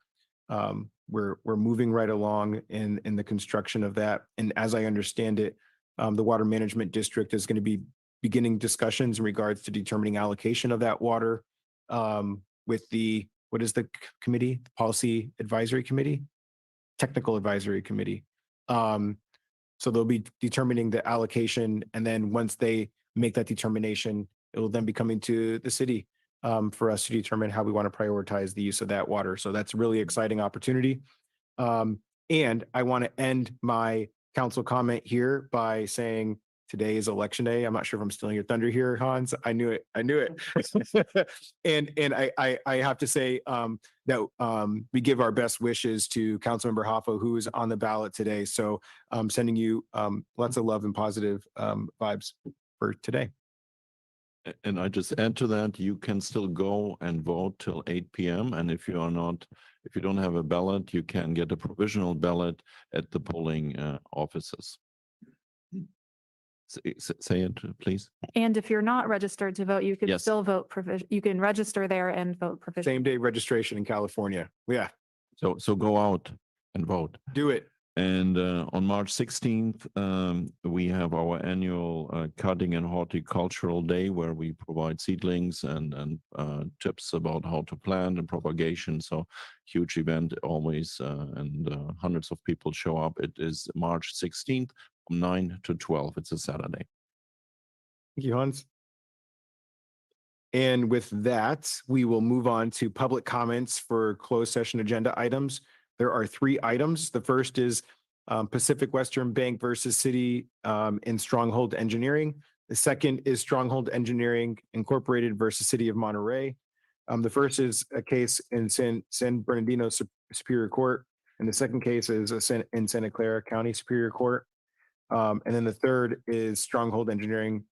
we're moving right along in the construction of that. And as I understand it, the Water Management District is going to be beginning discussions in regards to determining allocation of that water with the, what is the committee? The Policy Advisory Committee? Technical Advisory Committee. So they'll be determining the allocation. And then once they make that determination, it will then be coming to the city for us to determine how we want to prioritize the use of that water. So that's a really exciting opportunity. And I want to end my council comment here by saying today is election day. I'm not sure if I'm stealing your thunder here, Hans. I knew it. And I have to say that we give our best wishes to Councilmember Hoffa, who is on the ballot today. So I'm sending you lots of love and positive vibes for today. And I just add to that, you can still go and vote till 8 p.m. And if you don't have a ballot, you can get a provisional ballot at the polling offices. Say it, please. And if you're not registered to vote, you can Yes. still vote you can register there and vote provisionally. Same day registration in California. Yeah, So go out and vote. do it. And on March 16th, we have our annual Cutting and Horticultural Day, where we provide seedlings and tips about how to plant and propagation. So huge event always, and hundreds of people show up. It is March 16th from 9 to 12. It's a Saturday. Thank you, Hans. And with that, we will move on to public comments for closed session agenda items. There are 3 items. The first is Pacific Western Bank versus City in Stronghold Engineering. The second is Stronghold Engineering Incorporated versus City of Monterey. The first is a case in San Bernardino Superior Court, and the second case is in Santa Clara County Superior Court. And then the third is Stronghold Engineering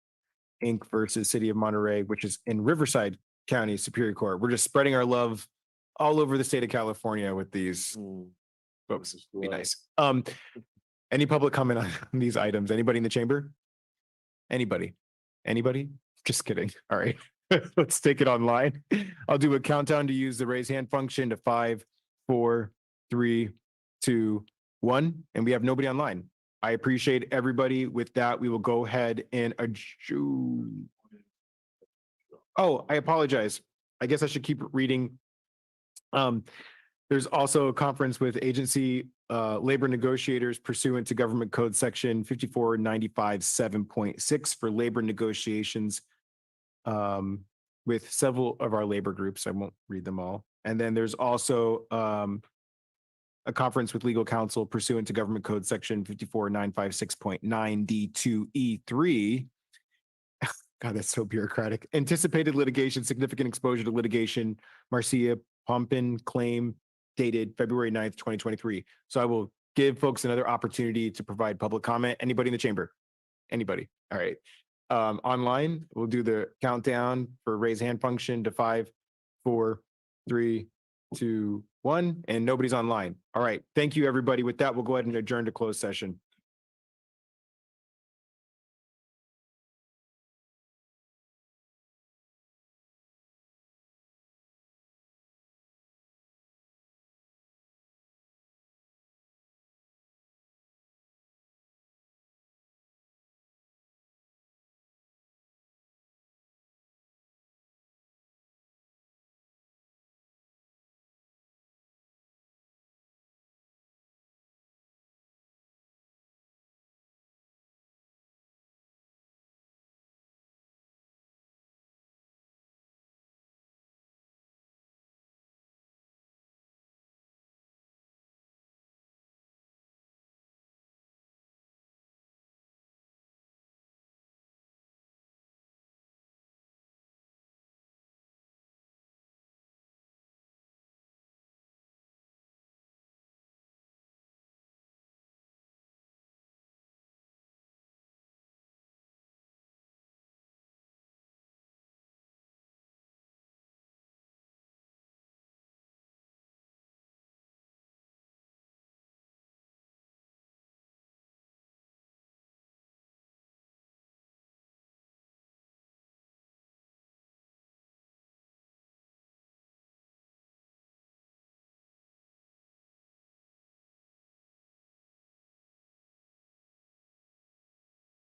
Inc. versus City of Monterey, which is in Riverside County Superior Court. We're just spreading our love all over the state of California with these folks. Be nice. Any public comment on these items? Anybody in the chamber? Anybody? Just kidding. All right. Let's take it online. I'll do a countdown to use the raise hand function to 5, 4, 3, 2, 1. And we have nobody online. I appreciate everybody. With that, we will go ahead and adjourn. Oh, I apologize. I guess I should keep reading. There's also a conference with agency labor negotiators pursuant to Government Code Section 5495 7.6 for labor negotiations with several of our labor groups. I won't read them all. And then there's also a conference with legal counsel pursuant to Government Code Section 54956.9 D2E3. God, that's so bureaucratic. Anticipated litigation, significant exposure to litigation, Marcia Pompin claim dated February 9th, 2023. So I will give folks another opportunity to provide public comment. Anybody in the chamber? Anybody? All right. Online, we'll do the countdown for raise hand function to 5, 4, 3, 2, 1, and nobody's online. All right. Thank you, everybody. With that, we'll go ahead and adjourn to closed session.